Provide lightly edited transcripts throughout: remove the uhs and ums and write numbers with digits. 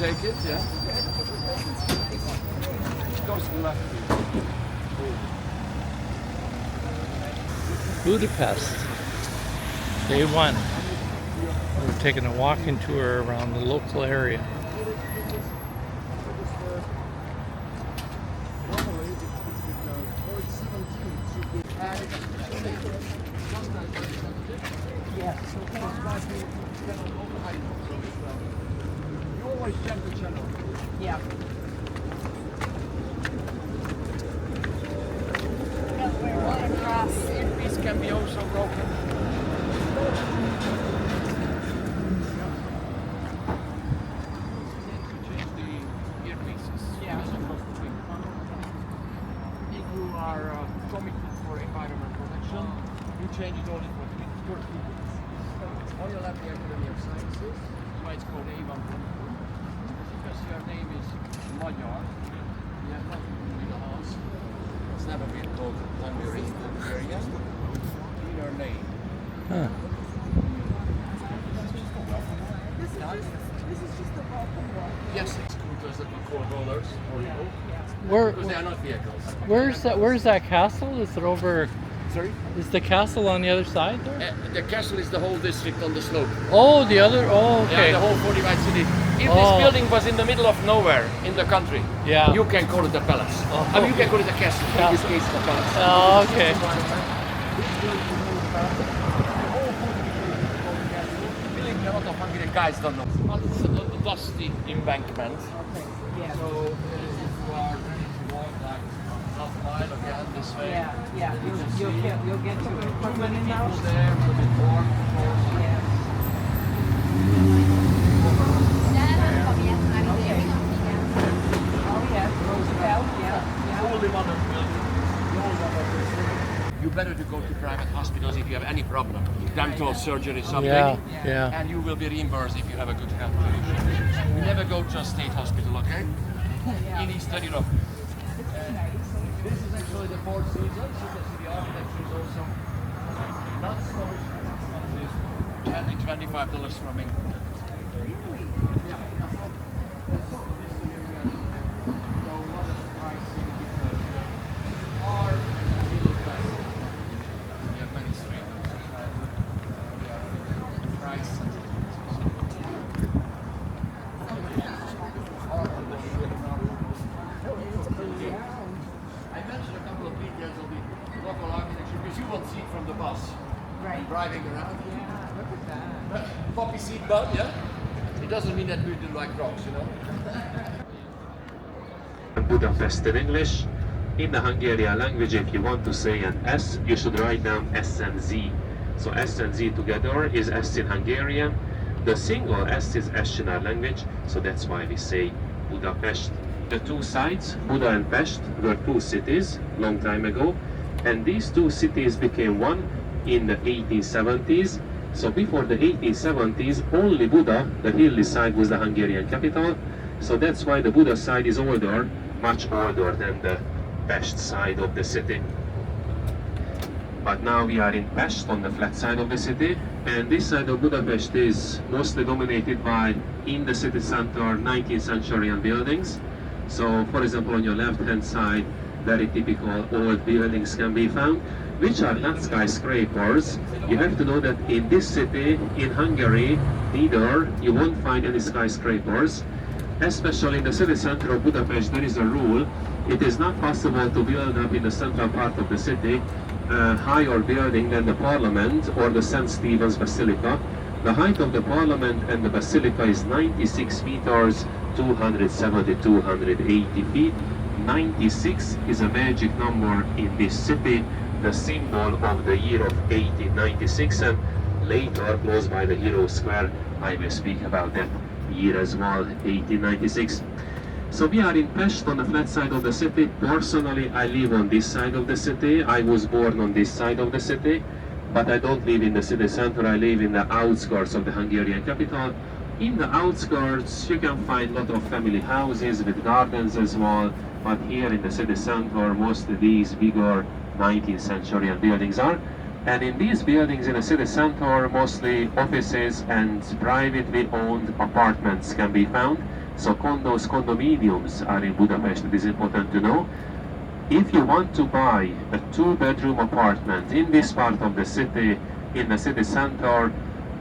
take it, yeah. Goes to the left. Budapest, day 1. We're taking a walking tour around the local area. You always check the channel. Yeah. Earpiece can be also broken. Change the earpieces. Yeah. If you are committed for environment protection, you change it only for 30 minutes. On your left, the Academy of Sciences. That's why it's called A1. Because your name is Magyar. You have nothing to do with the house. It's never been called Hungary area. In your name. Huh. This is just the welcome walk. Yes, scooters that we call rollers or Where, because they are not vehicles. where's that castle? Is it over? Sorry? Is the castle on the other side there? The castle is the whole district on the slope. Oh, the other. Oh, okay. Yeah, the whole fortified city. If Oh. this building was in the middle of nowhere in the country, Yeah. you can call it a palace. Oh. I mean, you can call it a castle. Yeah. In this case, it's a palace. Oh, okay. Building a lot of Hungarian guys don't know. Well, it's a dusty embankment. Yeah. So if you are ready to walk like half a mile again this way, Yeah. You'll get to it. too many people there, a bit warm, of course. Yeah. Oh yeah, Roosevelt. Yeah. Only one of them. You better to go to private hospitals if you have any problem, dental surgery, something, Yeah. and you will be reimbursed if you have a good health condition. You never go to a state hospital, okay? In Eastern Europe. This is actually the Four Seasons. You can see the architecture is also not so expensive. Only $25 from England. I mentioned a couple of details of the local architecture because you won't see it from the bus. Right. Driving around. Yeah. Look at that. Poppy seat belt, yeah? It doesn't mean that we do like rocks, you know? Budapest in English. In the Hungarian language, if you want to say an S, you should write down S and Z. So S and Z together is S in Hungarian. The single S is S in our language, so that's why we say Budapest. The two sides, Buda and Pest, were two cities long time ago, and these two cities became one in the 1870s. So before the 1870s, only Buda, the hilly side, was the Hungarian capital. So that's why the Buda side is older, much older than the Pest side of the city. But now we are in Pest, on the flat side of the city, and this side of Budapest is mostly dominated by, in the city center, 19th century buildings. So, for example, on your left-hand side, very typical old buildings can be found, which are not skyscrapers. You have to know that in this city, in Hungary, neither you won't find any skyscrapers. Especially in the city center of Budapest, there is a rule. It is not possible to build up in the central part of the city a higher building than the Parliament or the St. Stephen's Basilica. The height of the Parliament and the Basilica is 96 meters, 270, 280 feet. 96 is a magic number in this city, the symbol of the year of 1896, and later, close by the Hero Square, I will speak about that year as well, 1896. So we are in Pest, on the flat side of the city. Personally, I live on this side of the city. I was born on this side of the city, but I don't live in the city center. I live in the outskirts of the Hungarian capital. In the outskirts, you can find a lot of family houses with gardens as well, but here in the city center, mostly these bigger 19th century buildings are. And in these buildings in the city center, mostly offices and privately owned apartments can be found. So condos, condominiums are in Budapest. It is important to know. If you want to buy a 2-bedroom apartment in this part of the city, in the city center,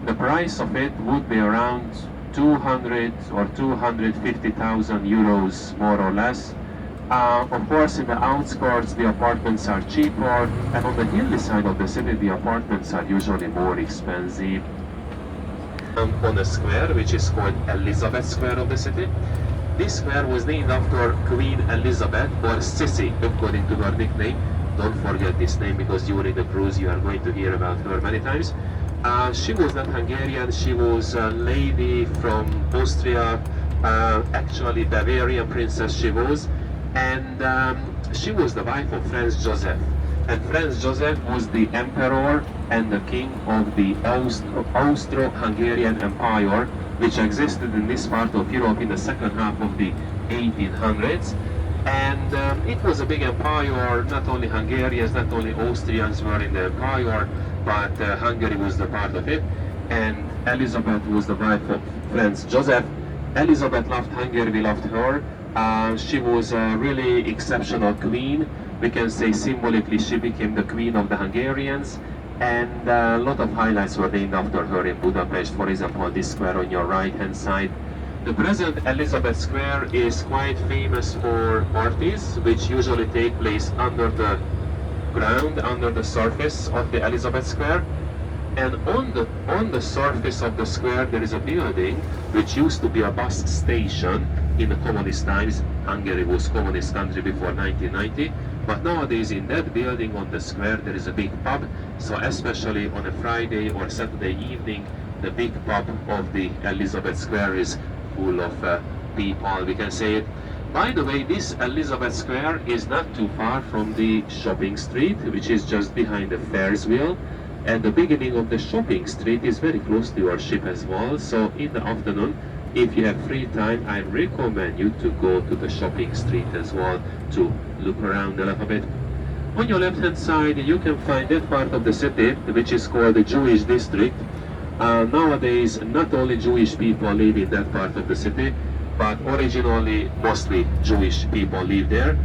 the price of it would be around 200 or 250,000 euros, more or less. Of course, in the outskirts, the apartments are cheaper, and on the hilly side of the city, the apartments are usually more expensive. On a square, which is called Elizabeth Square of the city. This square was named after Queen Elizabeth, or Sissy, according to her nickname. Don't forget this name, because during the cruise you are going to hear about her many times. She was not Hungarian, she was a lady from Austria, actually Bavarian princess she was, and she was the wife of Franz Joseph. And Franz Joseph was the emperor and the king of the Austro-Hungarian Empire, which existed in this part of Europe in the second half of the 1800s. And it was a big empire. Not only Hungarians, not only Austrians were in the empire, but Hungary was the part of it. And Elizabeth was the wife of Franz Joseph. Elizabeth loved Hungary, we loved her. She was a really exceptional queen. We can say symbolically she became the queen of the Hungarians. And a lot of highlights were named after her in Budapest. For example, this square on your right hand side. The present Elizabeth Square is quite famous for parties, which usually take place under the ground, under the surface of the Elizabeth Square. And on the surface of the square there is a building which used to be a bus station in the communist times. Hungary was communist country before 1990. But nowadays in that building on the square there is a big pub. So especially on a Friday or Saturday evening, the big pub of the Elizabeth Square is full of people, we can say it. By the way, this Elizabeth Square is not too far from the shopping street, which is just behind the Ferris wheel. And the beginning of the shopping street is very close to your ship as well. So in the afternoon, if you have free time, I recommend you to go to the shopping street as well to look around a little bit. On your left hand side, you can find that part of the city which is called the Jewish district. Nowadays, not only Jewish people live in that part of the city, but originally mostly Jewish people live there.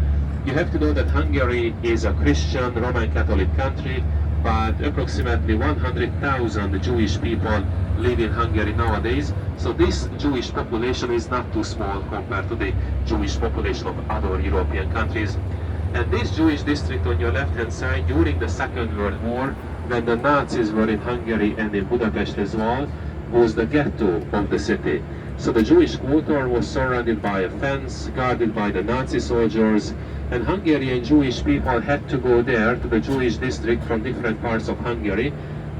You have to know that Hungary is a Christian Roman Catholic country, but approximately 100,000 Jewish people live in Hungary nowadays. So this Jewish population is not too small compared to the Jewish population of other European countries. And this Jewish district on your left hand side, during the Second World War, when the Nazis were in Hungary and in Budapest as well, was the ghetto of the city. So the Jewish quarter was surrounded by a fence, guarded by the Nazi soldiers, and Hungarian Jewish people had to go there to the Jewish district from different parts of Hungary,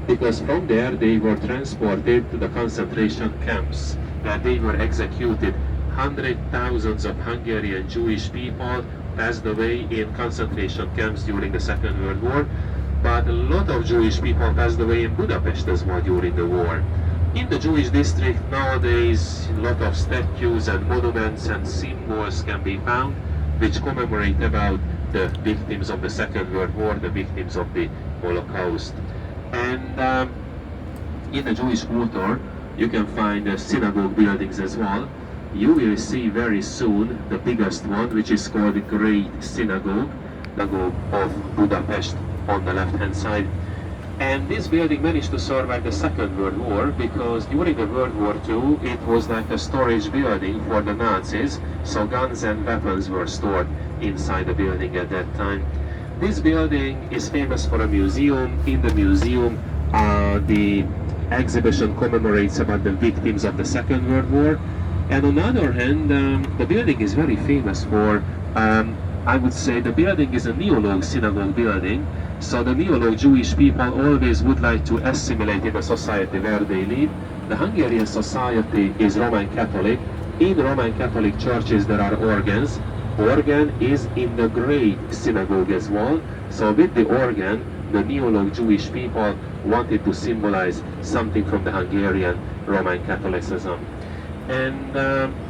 because from there they were transported to the concentration camps, where they were executed. Hundreds of thousands of Hungarian Jewish people passed away in concentration camps during the Second World War, but a lot of Jewish people passed away in Budapest as well during the war. In the Jewish district nowadays, a lot of statues and monuments and symbols can be found which commemorate about the victims of the Second World War, the victims of the Holocaust. And in the Jewish quarter, you can find synagogue buildings as well. You will see very soon the biggest one, which is called the Great Synagogue of Budapest on the left hand side. And this building managed to survive the Second World War, because during the World War II it was like a storage building for the Nazis, so guns and weapons were stored inside the building at that time. This building is famous for a museum. In the museum, the exhibition commemorates about the victims of the Second World War. And on the other hand, the building is very famous for, I would say the building is a Neolog synagogue building. So the Neolog Jewish people always would like to assimilate in the society where they live. The Hungarian society is Roman Catholic. In Roman Catholic churches there are organs. Organ is in the Great Synagogue as well. So with the organ, the Neolog Jewish people wanted to symbolize something from the Hungarian Roman Catholicism. And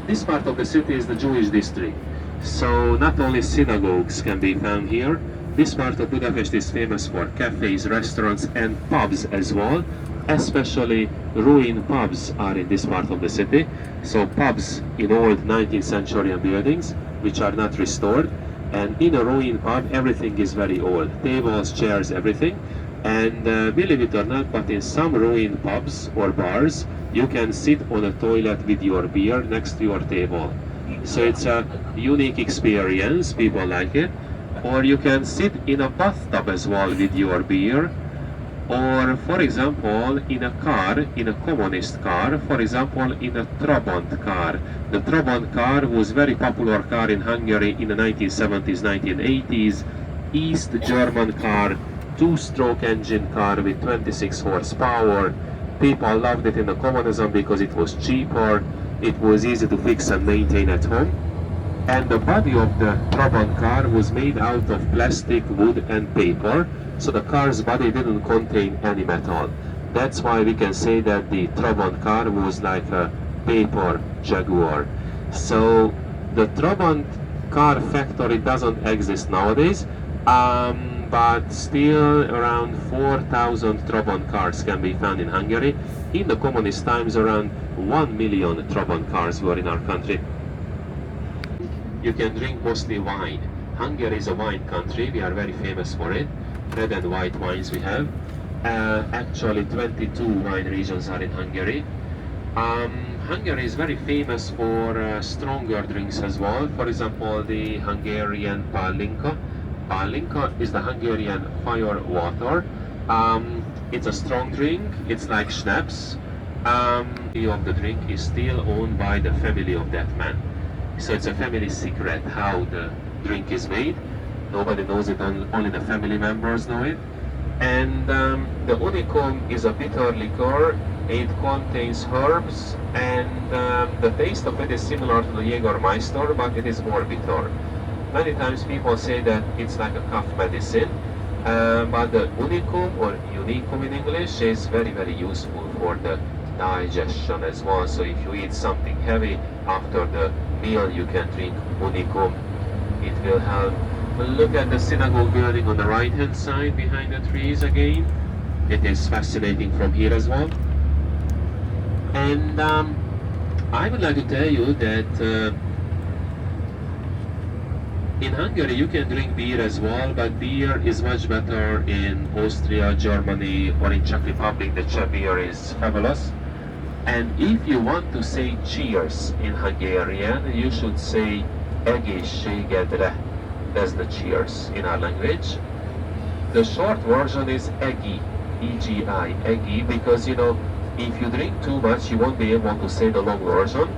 this part of the city is the Jewish district. So not only synagogues can be found here. This part of Budapest is famous for cafes, restaurants and pubs as well. especially ruined pubs are in this part of the city. So pubs in old 19th century buildings which are not restored, and in a ruined pub everything is very old, tables, chairs, everything. And believe it or not, but in some ruined pubs or bars you can sit on a toilet with your beer next to your table. So it's a unique experience, people like it. Or you can sit in a bathtub as well with your beer. Or for example in a car, in a communist car, for example in a Trabant car. The Trabant car was very popular car in Hungary in the 1970s, 1980s. East German car, two-stroke engine car with 26 horsepower. People loved it in the communism because it was cheaper, it was easy to fix and maintain at home. And the body of the Trabant car was made out of plastic, wood and paper, so the car's body didn't contain any metal. That's why we can say that the Trabant car was like a paper Jaguar. So the Trabant car factory doesn't exist nowadays, but still around 4,000 Trabant cars can be found in Hungary. In the communist times around 1 million Trabant cars were in our country. You can drink mostly wine. Hungary is a wine country, we are very famous for it. Red and white wines we have. Actually 22 wine regions are in Hungary. Hungary is very famous for stronger drinks as well. For example, the Hungarian palinka. Palinka is the Hungarian fire water. It's a strong drink, it's like schnapps. Of the drink is still owned by the family of that man. So it's a family secret how the drink is made. Nobody knows it, only the family members know it. And the unicum is a bitter liquor. It contains herbs, and the taste of it is similar to the Jägermeister, but it is more bitter. Many times people say that it's like a cough medicine, but the unicum, or unicum in English, is very, very useful for the digestion as well. So if you eat something heavy after the meal, you can drink unicum. It will help. Look at the synagogue building on the right hand side behind the trees again. It is fascinating from here as well. And I would like to tell you that in Hungary you can drink beer as well, but beer is much better in Austria, Germany, or in Czech Republic. The Czech beer is fabulous. And if you want to say cheers in Hungarian, you should say egészségedre. That's the cheers in our language. The short version is egi, E-G-I, egi, because you know, if you drink too much, you won't be able to say the long version.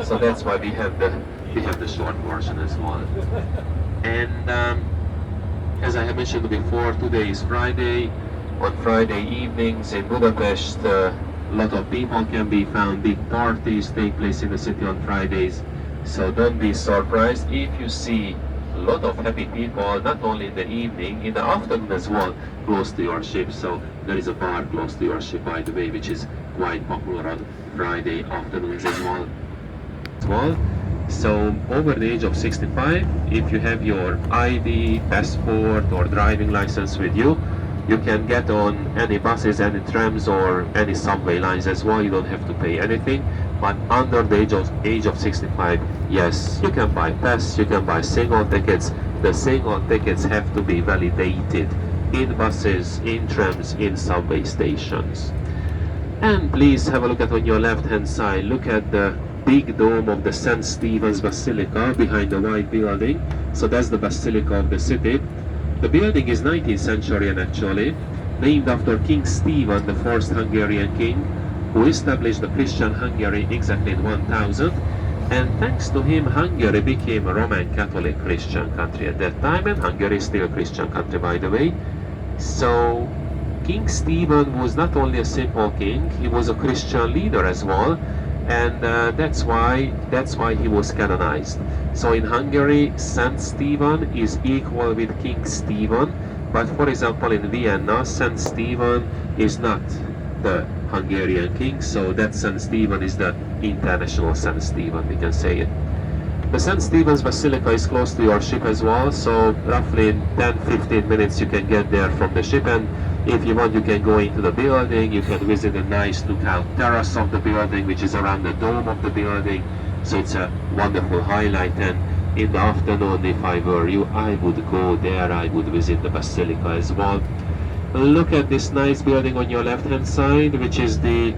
So that's why we have the short version as well. And as I have mentioned before, today is Friday. On Friday evenings in Budapest, a lot of people can be found. Big parties take place in the city on Fridays. So don't be surprised if you see a lot of happy people, not only in the evening, in the afternoon as well, close to your ship. So there is a bar close to your ship, by the way, which is quite popular on Friday afternoons as well. So over the age of 65, if you have your ID, passport or driving license with you, you can get on any buses, any trams or any subway lines as well. You don't have to pay anything. But under the age of 65, yes, you can buy pass, you can buy single tickets. The single tickets have to be validated in buses, in trams, in subway stations. And please have a look at on your left hand side, look at the big dome of the St. Stephen's Basilica behind the white building. So that's the Basilica of the city. The building is 19th century actually, named after King Stephen, the first Hungarian king, who established the Christian Hungary exactly in 1000, and thanks to him Hungary became a Roman Catholic Christian country at that time, and Hungary is still a Christian country, by the way. So King Stephen was not only a simple king, he was a Christian leader as well, and that's why he was canonized. So in Hungary, Saint Stephen is equal with King Stephen, but for example in Vienna, Saint Stephen is not the Hungarian king, so that St. Stephen is the international St. Stephen, we can say it. The St. Stephen's Basilica is close to your ship as well, so roughly in 10-15 minutes you can get there from the ship, and If you want, you can go into the building, you can visit a nice lookout terrace of the building, which is around the dome of the building. So it's a wonderful highlight. And in the afternoon, if I were you, I would go there, I would visit the Basilica as well. Look at this nice building on your left hand side, which is the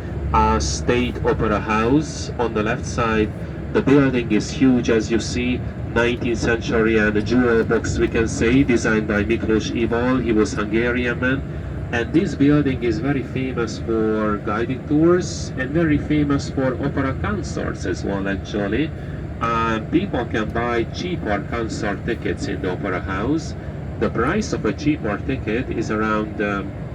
State Opera House on the left side. The building is huge, as you see, 19th century and a jewel box, we can say, designed by Miklós Ibol. He was Hungarian man. And this building is very famous for guided tours and very famous for opera concerts as well, actually. People can buy cheaper concert tickets in the opera house. The price of a cheaper ticket is around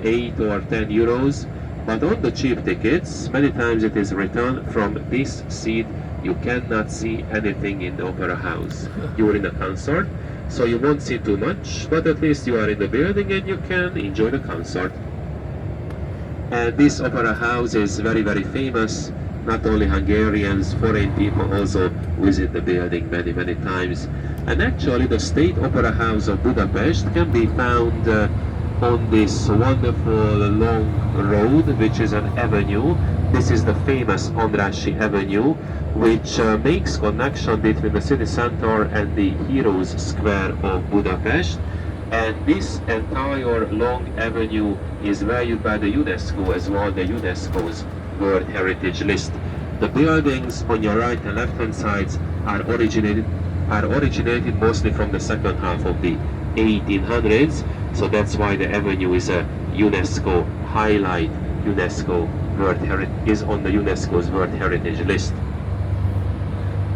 8 or 10 euros, but on the cheap tickets, many times it is written from this seat you cannot see anything in the opera house. You are in a concert, so you won't see too much, but at least you are in the building and you can enjoy the concert. And this opera house is very, very famous. Not only Hungarians, foreign people also visit the building many, many times. And actually the State Opera House of Budapest can be found on this wonderful long road, which is an avenue. This is the famous Andrássy Avenue, which makes connection between the city center and the Heroes Square of Budapest. And this entire long avenue is valued by the UNESCO as well, the UNESCO's World Heritage List. The buildings on your right and left hand sides are originated mostly from the second half of the 1800s, so that's why the avenue is a UNESCO highlight. UNESCO is on the UNESCO's World Heritage List.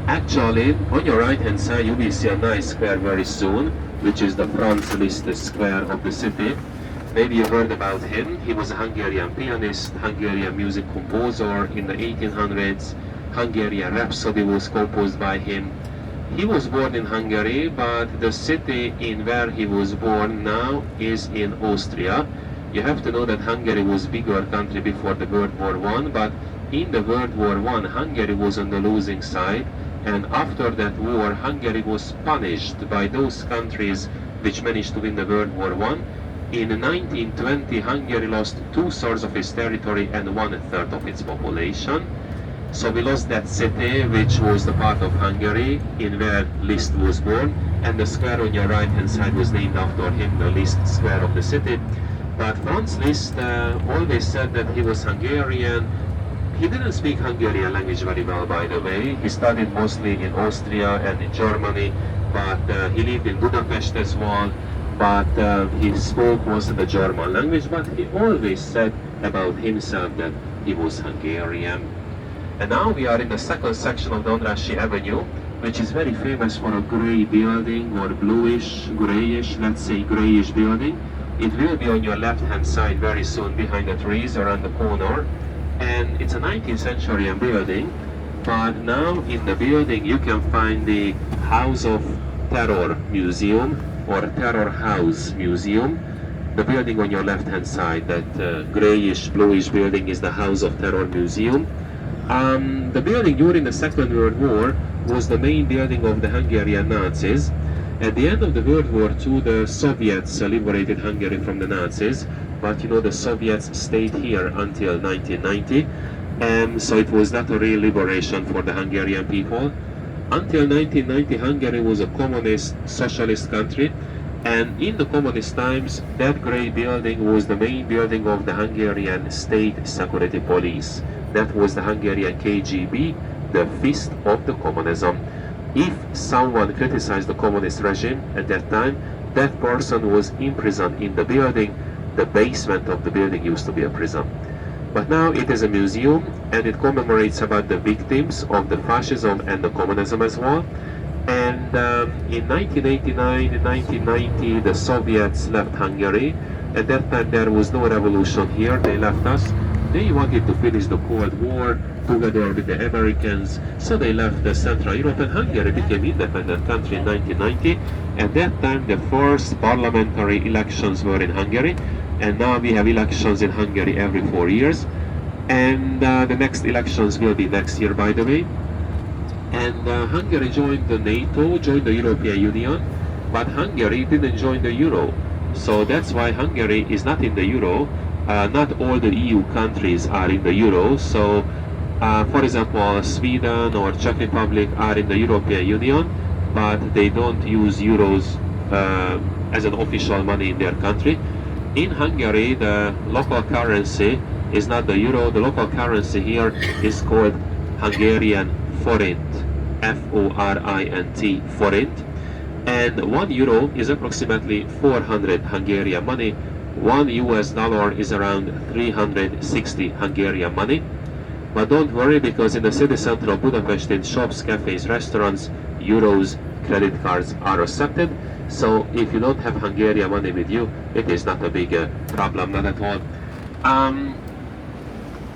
Actually, on your right hand side you will see a nice square very soon, which is the Franz Liszt Square of the city. Maybe you heard about him. He was a Hungarian pianist, Hungarian music composer in the 1800s. Hungarian Rhapsody was composed by him. He was born in Hungary, but the city in where he was born now is in Austria. You have to know that Hungary was a bigger country before the World War I, but in the World War I, Hungary was on the losing side, and after that war, Hungary was punished by those countries which managed to win the World War I. In 1920, Hungary lost 2/3 of its territory and 1/3 of its population. So we lost that city, which was the part of Hungary in where Liszt was born, and the square on your right hand side was named after him, the Liszt Square of the city. But Franz Liszt always said that he was Hungarian. He didn't speak Hungarian language very well, by the way. He studied mostly in Austria and in Germany, but he lived in Budapest as well. But he spoke most of the German language, but he always said about himself that he was Hungarian. And now we are in the second section of the Andrássy Avenue, which is very famous for a grey building, or bluish, greyish, let's say greyish building. It will be on your left hand side very soon behind the trees around the corner. And it's a 19th century building, but now in the building you can find the House of Terror Museum, or Terror House Museum. The building on your left hand side, that greyish bluish building, is the House of Terror Museum. The building during the Second World War was the main building of the Hungarian Nazis. At the end of the World War II, the Soviets liberated Hungary from the Nazis, but you know, the Soviets stayed here until 1990, and so it was not a real liberation for the Hungarian people. Until 1990, Hungary was a communist, socialist country, and in the communist times, that grey building was the main building of the Hungarian State Security Police. That was the Hungarian KGB, the fist of the communism. If someone criticized the communist regime at that time, that person was imprisoned in the building. The basement of the building used to be a prison. But now it is a museum, and it commemorates about the victims of the fascism and the communism as well. And in 1989 and 1990, the Soviets left Hungary. At that time there was no revolution here, they left us. They wanted to finish the Cold War together with the Americans, so they left Central Europe, and Hungary became independent country in 1990. At that time the first parliamentary elections were in Hungary, and now we have elections in Hungary every 4 years, and the next elections will be next year, by the way. And Hungary joined the NATO, joined the European Union, but Hungary didn't join the Euro. So that's why Hungary is not in the euro. Not all the EU countries are in the euro. So, for example, Sweden or Czech Republic are in the European Union, but they don't use euros as an official money in their country. In Hungary, the local currency is not the euro. The local currency here is called Hungarian forint, F-O-R-I-N-T, forint. And 1 euro is approximately 400 Hungarian money. 1 US dollar is around 360 Hungarian money. But don't worry, because in the city center of Budapest, in shops, cafes, restaurants, euros, credit cards are accepted. So if you don't have Hungarian money with you, it is not a big problem, not at all.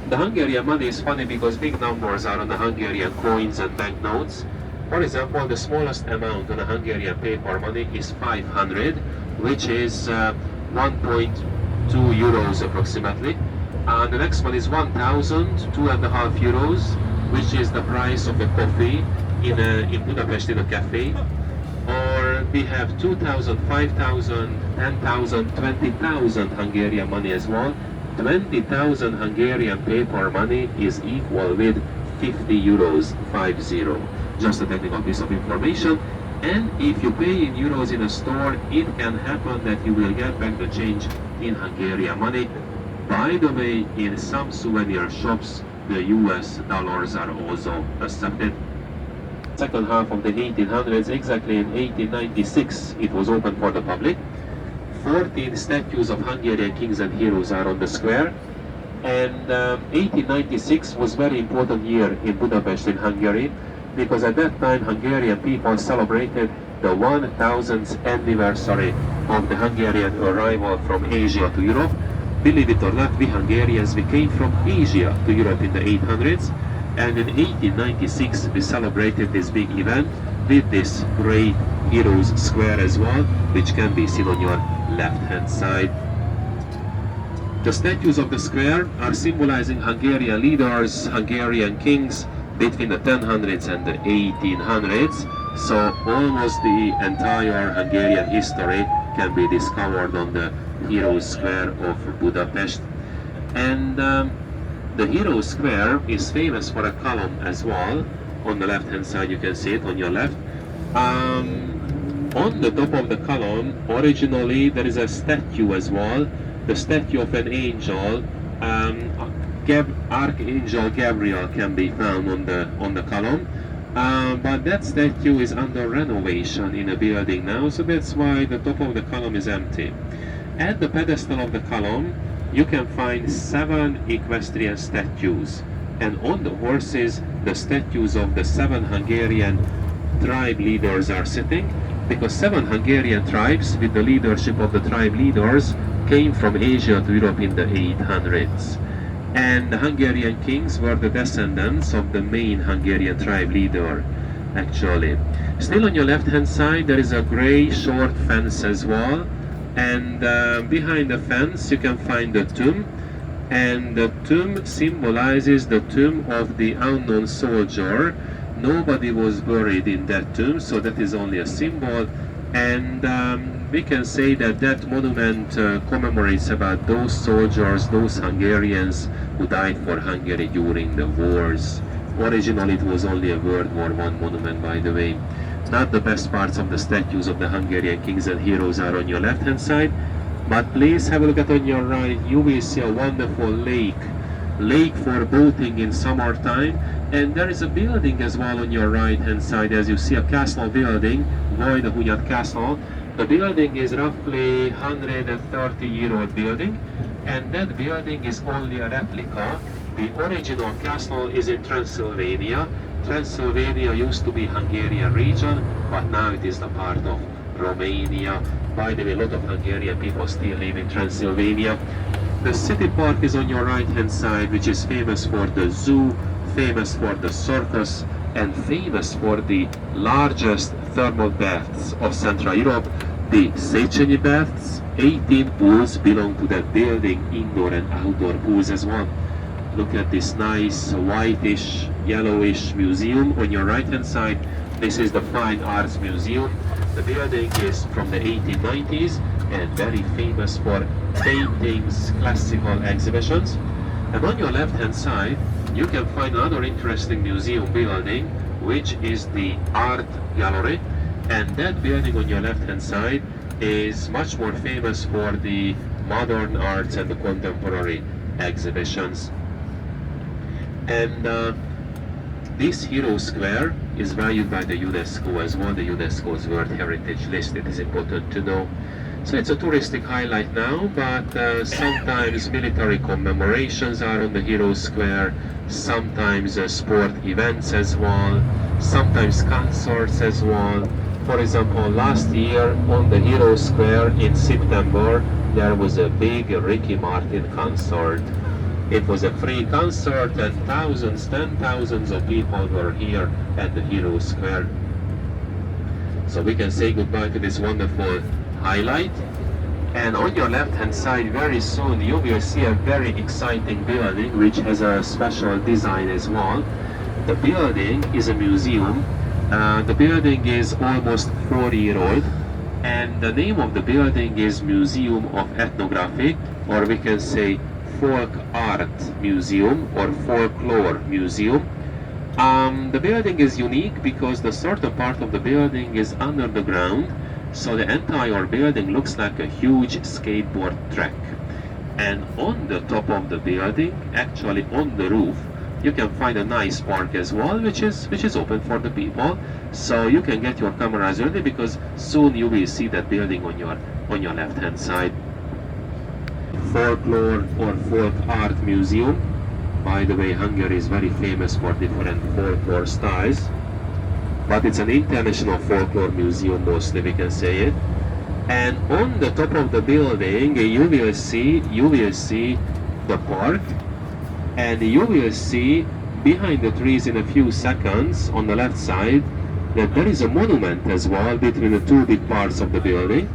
The Hungarian money is funny because big numbers are on the Hungarian coins and banknotes. For example, the smallest amount on a Hungarian paper money is 500, which is 1.2 euros approximately. The next one is 1,000, 2.5 euros, which is the price of a coffee in Budapest in a cafe. Or we have 2,000, 5,000, 10,000, 20,000 Hungarian money as well. 20,000 Hungarian paper money is equal with 50 euros, 50. Just a technical piece of information. And if you pay in euros in a store, it can happen that you will get back the change in Hungarian money. By the way, in some souvenir shops, the US dollars are also accepted. Second half of the 1800s, exactly in 1896, it was open for the public. 14 statues of Hungarian kings and heroes are on the square. And 1896 was very important year in Budapest in Hungary, because at that time Hungarian people celebrated the 1000th anniversary of the Hungarian arrival from Asia to Europe. Believe it or not, we Hungarians, we came from Asia to Europe in the 800s, and in 1896 we celebrated this big event with this great Heroes Square as well, which can be seen on your left hand side. The statues of the square are symbolizing Hungarian leaders, Hungarian kings between the 1000s and the 1800s, so almost the entire Hungarian history can be discovered on the Heroes Square of Budapest. And the Heroes Square is famous for a column as well. On the left hand side you can see it on your left. On the top of the column, originally there is a statue as well, the statue of an angel. Archangel Gabriel can be found on the column, but that statue is under renovation in a building now, so that's why the top of the column is empty. At the pedestal of the column you can find 7 equestrian statues, and on the horses the statues of the 7 Hungarian tribe leaders are sitting, because 7 Hungarian tribes with the leadership of the tribe leaders came from Asia to Europe in the 800s. And the Hungarian kings were the descendants of the main Hungarian tribe leader, actually. Still on your left hand side there is a grey short fence as well, and behind the fence you can find the tomb, and the tomb symbolizes the tomb of the unknown soldier. Nobody was buried in that tomb, so that is only a symbol, and we can say that that monument commemorates about those soldiers, those Hungarians who died for Hungary during the wars. Originally it was only a World War I monument, by the way. Not the best parts of the statues of the Hungarian kings and heroes are on your left hand side, but please have a look at on your right. You will see a wonderful lake for boating in summertime, and there is a building as well on your right hand side. As you see, a castle building, Vajdahunyad Castle. The building is roughly 130-year-old building, and that building is only a replica. The original castle is in Transylvania. Transylvania used to be Hungarian region, but now it is the part of Romania. By the way, a lot of Hungarian people still live in Transylvania. The city park is on your right hand side, which is famous for the zoo, famous for the circus, and famous for the largest thermal baths of Central Europe, the Széchenyi baths. 18 pools belong to that building, indoor and outdoor pools as well. Look at this nice whitish, yellowish museum on your right hand side. This is the Fine Arts Museum. The building is from the 1890s, and very famous for paintings, classical exhibitions. And on your left hand side, you can find another interesting museum building, which is the art gallery. And that building on your left hand side is much more famous for the modern arts and the contemporary exhibitions. And this Hero Square is valued by the UNESCO as well, the UNESCO's World Heritage List. It is important to know. So it's a touristic highlight now, but sometimes military commemorations are on the Hero Square, sometimes sport events as well, sometimes concerts as well. For example, last year on the Hero Square in September, there was a big Ricky Martin concert. It was a free concert and thousands, 10,000s of people were here at the Hero Square. So we can say goodbye to this wonderful highlight. And on your left hand side, very soon you will see a very exciting building which has a special design as well. The building is a museum. The building is almost 4-year-old, and the name of the building is Museum of Ethnography, or we can say Folk Art Museum or Folklore Museum. The building is unique because the certain part of the building is under the ground, so the entire building looks like a huge skateboard track. And on the top of the building, actually on the roof, you can find a nice park as well, which is open for the people. So you can get your cameras ready because soon you will see that building on your left hand side. Folklore or Folk Art Museum. By the way, Hungary is very famous for different folklore styles, but it's an international folklore museum mostly, we can say it. And on the top of the building, you will see the park, and you will see behind the trees in a few seconds on the left side that there is a monument as well between the two big parts of the building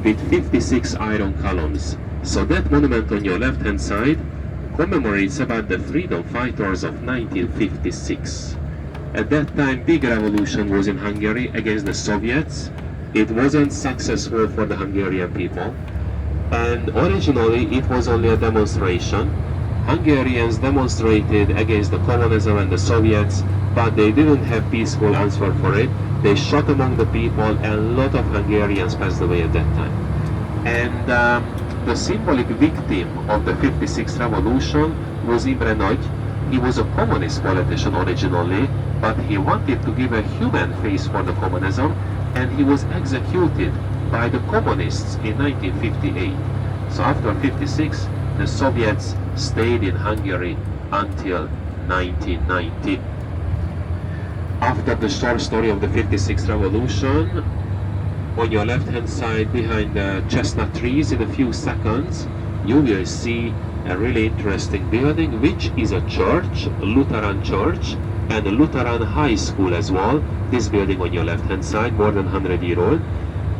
with 56 iron columns. So that monument on your left hand side commemorates about the freedom fighters of 1956. At that time, big revolution was in Hungary against the Soviets. It wasn't successful for the Hungarian people, and originally it was only a demonstration. Hungarians demonstrated against the communism and the Soviets, but they didn't have peaceful answer for it. They shot among the people, and a lot of Hungarians passed away at that time. And the symbolic victim of the 56 revolution was Imre Nagy. He was a communist politician originally, but he wanted to give a human face for the communism, and he was executed by the communists in 1958. So after 56, the Soviets stayed in Hungary until 1990. After the short story of the 56 revolution, on your left hand side behind the chestnut trees in a few seconds, you will see a really interesting building, which is a church, a Lutheran church, and a Lutheran high school as well. This building on your left hand side, more than 100-year-old.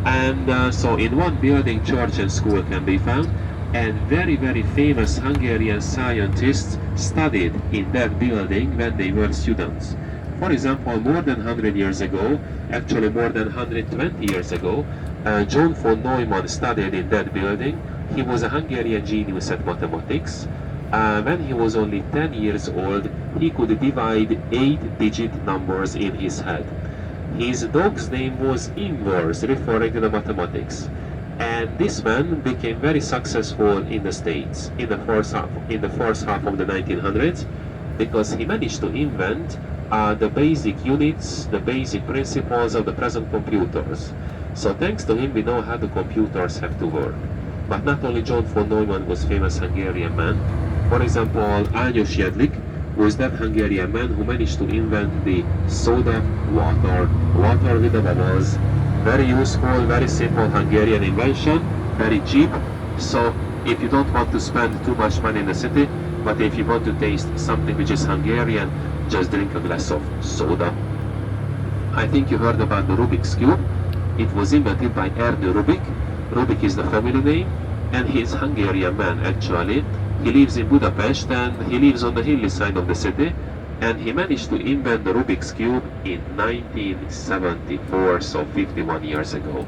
And so in one building, church and school can be found, and very, very famous Hungarian scientists studied in that building when they were students. For example, more than 100 years ago, actually more than 120 years ago, John von Neumann studied in that building. He was a Hungarian genius at mathematics. When he was only 10 years old, he could divide 8-digit numbers in his head. His dog's name was Ingvars, referring to the mathematics. And this man became very successful in the States in the first half of the 1900s, because he managed to invent the basic units, the basic principles of the present computers. So thanks to him, we know how the computers have to work. But not only John von Neumann was famous Hungarian man. For example, Ányos Jedlik was that Hungarian man who managed to invent the soda water with the bubbles. Very useful, very simple Hungarian invention, very cheap. So if you don't want to spend too much money in the city, but if you want to taste something which is Hungarian, just drink a glass of soda. I think you heard about the Rubik's Cube. It was invented by Ernő Rubik. Rubik is the family name, and he is a Hungarian man actually. He lives in Budapest, and he lives on the hilly side of the city, and he managed to invent the Rubik's Cube in 1974, so 51 years ago.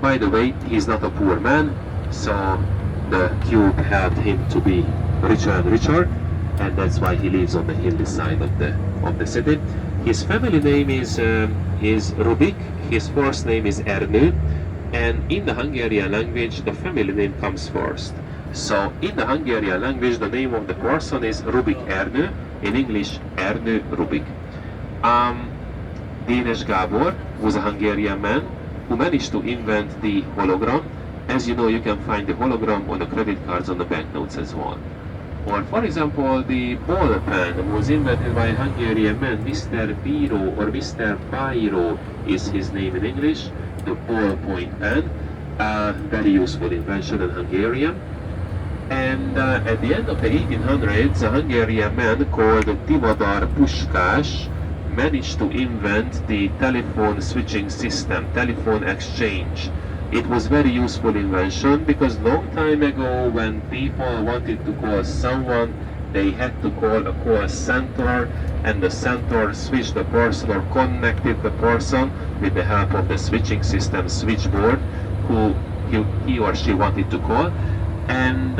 By the way, he's not a poor man, so the cube helped him to be richer and richer, and that's why he lives on the hilly side of the city. His family name is Rubik. His first name is Ernő, and in the Hungarian language, the family name comes first. So in the Hungarian language, the name of the person is Rubik Ernő. In English, Ernő Rubik. Dénes Gábor was a Hungarian man who managed to invent the hologram. As you know, you can find the hologram on the credit cards on the banknotes as well. Or for example, the ball pen was invented by a Hungarian man, Mr. Biro or Mr. Biro is his name in English, the ballpoint pen, a very useful invention in Hungarian. And at the end of the 1800s, a Hungarian man called Tivadar Puskás managed to invent the telephone switching system, telephone exchange. It was very useful invention because long time ago when people wanted to call someone, they had to call a call center, and the center switched the person or connected the person with the help of the switching system switchboard who he or she wanted to call. And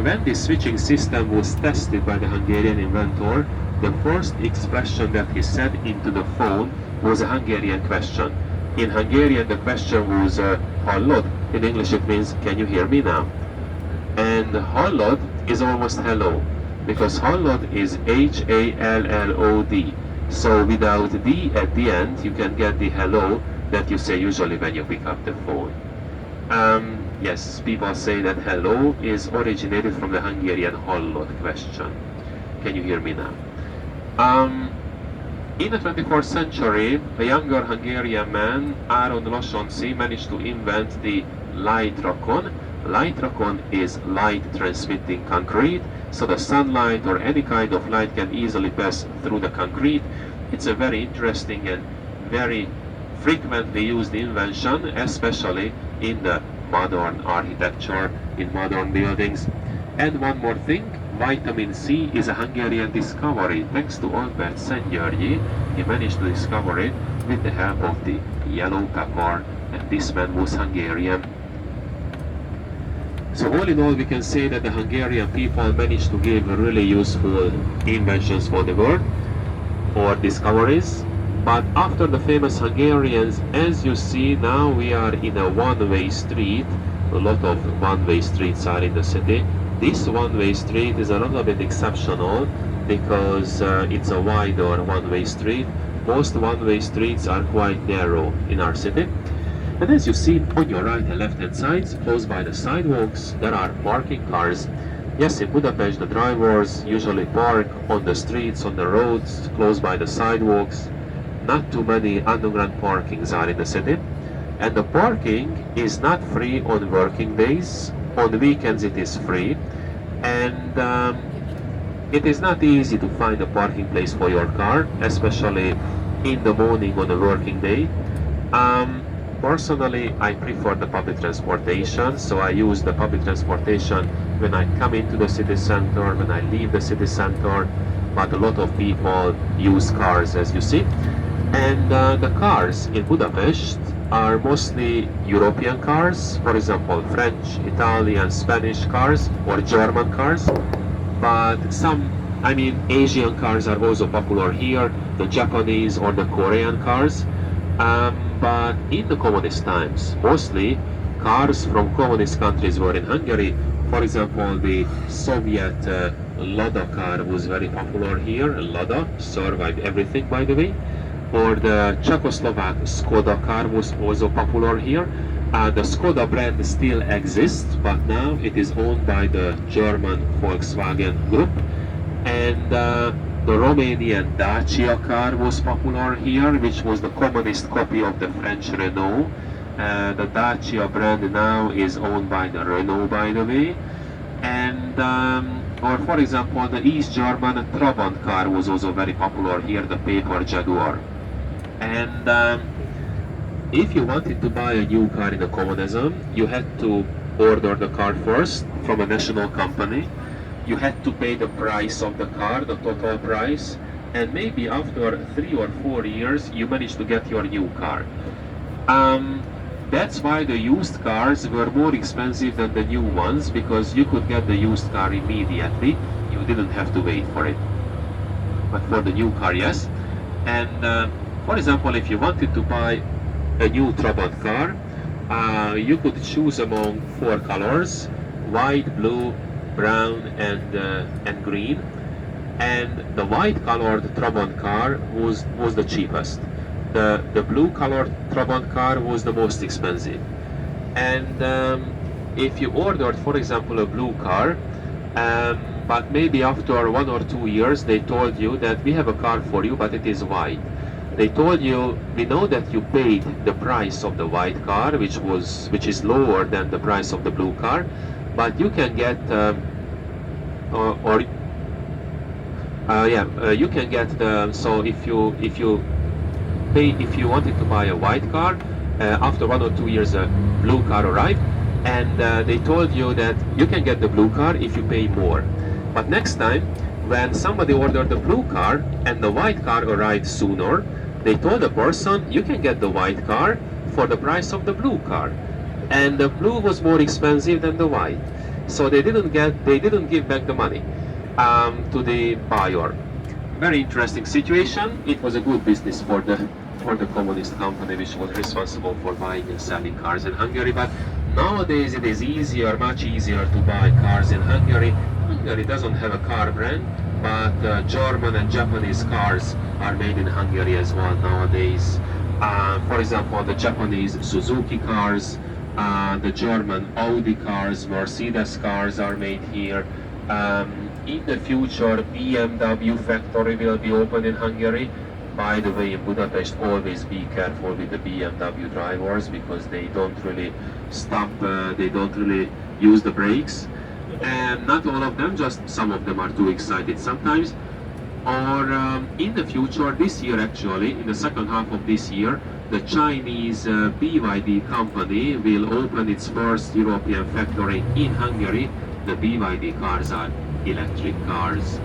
when this switching system was tested by the Hungarian inventor, the first expression that he said into the phone was a Hungarian question. In Hungarian, the question was hallod. In English, it means, can you hear me now? And hallod is almost hello, because hallod is H-A-L-L-O-D. So without D at the end, you can get the hello that you say usually when you pick up the phone. Yes, people say that hello is originated from the Hungarian hallod question. Can you hear me now? In the 24th century, a younger Hungarian man, Áron Losonczy, managed to invent the lightrakon. Lightrakon is light transmitting concrete, so the sunlight or any kind of light can easily pass through the concrete. It's a very interesting and very frequently used invention, especially in the modern architecture, in modern buildings. And one more thing, vitamin C is a Hungarian discovery. Thanks to Albert Szent-Györgyi, he managed to discover it with the help of the yellow pepper, and this man was Hungarian. So all in all, we can say that the Hungarian people managed to give really useful inventions for the world, or discoveries. But after the famous Hungarians, as you see, now we are in a one-way street. A lot of one-way streets are in the city. This one-way street is a little bit exceptional because it's a wider one-way street. Most one-way streets are quite narrow in our city. And as you see on your right and left hand sides, close by the sidewalks, there are parking cars. Yes, in Budapest the drivers usually park on the streets, on the roads, close by the sidewalks. Not too many underground parkings are in the city. And the parking is not free on working days. On the weekends it is free, and it is not easy to find a parking place for your car, especially in the morning on a working day. Personally, I prefer the public transportation, so I use the public transportation when I come into the city center, when I leave the city center, but a lot of people use cars, as you see. And the cars in Budapest are mostly European cars, for example French, Italian, Spanish cars or German cars, but some, Asian cars are also popular here, the Japanese or the Korean cars, but in the communist times, mostly cars from communist countries were in Hungary. For example, the Soviet Lada car was very popular here. Lada survived everything, by the way. Or the Czechoslovak Skoda car was also popular here. The Skoda brand still exists, but now it is owned by the German Volkswagen Group. And the Romanian Dacia car was popular here, which was the communist copy of the French Renault. The Dacia brand now is owned by the Renault, by the way. And or for example, the East German Trabant car was also very popular here, the paper Jaguar. And if you wanted to buy a new car in the communism, you had to order the car first from a national company. You had to pay the price of the car, the total price, and maybe after 3 or 4 years you managed to get your new car. That's why the used cars were more expensive than the new ones, because you could get the used car immediately. You didn't have to wait for it. But for the new car, yes. And for example, if you wanted to buy a new Trabant car, you could choose among 4 colors: white, blue, brown, and green. And the white colored Trabant car was the cheapest. The blue colored Trabant car was the most expensive. And if you ordered, for example, a blue car, but maybe after 1 or 2 years they told you that we have a car for you, but it is white. They told you, we know that you paid the price of the white car, which is lower than the price of the blue car, but you can get you can get the, so if you wanted to buy a white car, after 1 or 2 years a blue car arrived, and they told you that you can get the blue car if you pay more. But next time, when somebody ordered the blue car and the white car arrived sooner, they told the person, you can get the white car for the price of the blue car. And the blue was more expensive than the white. So they didn't give back the money to the buyer. Very interesting situation. It was a good business for the communist company, which was responsible for buying and selling cars in Hungary. But nowadays it is easier, much easier to buy cars in Hungary. Hungary doesn't have a car brand, but German and Japanese cars are made in Hungary as well nowadays. For example, the Japanese Suzuki cars, the German Audi cars, Mercedes cars are made here. In the future, BMW factory will be open in Hungary. By the way, in Budapest, always be careful with the BMW drivers, because they don't really stop, they don't really use the brakes. And not all of them, just some of them are too excited sometimes. Or in the future, this year actually, in the second half of this year, the Chinese BYD company will open its first European factory in Hungary. The BYD cars are electric cars.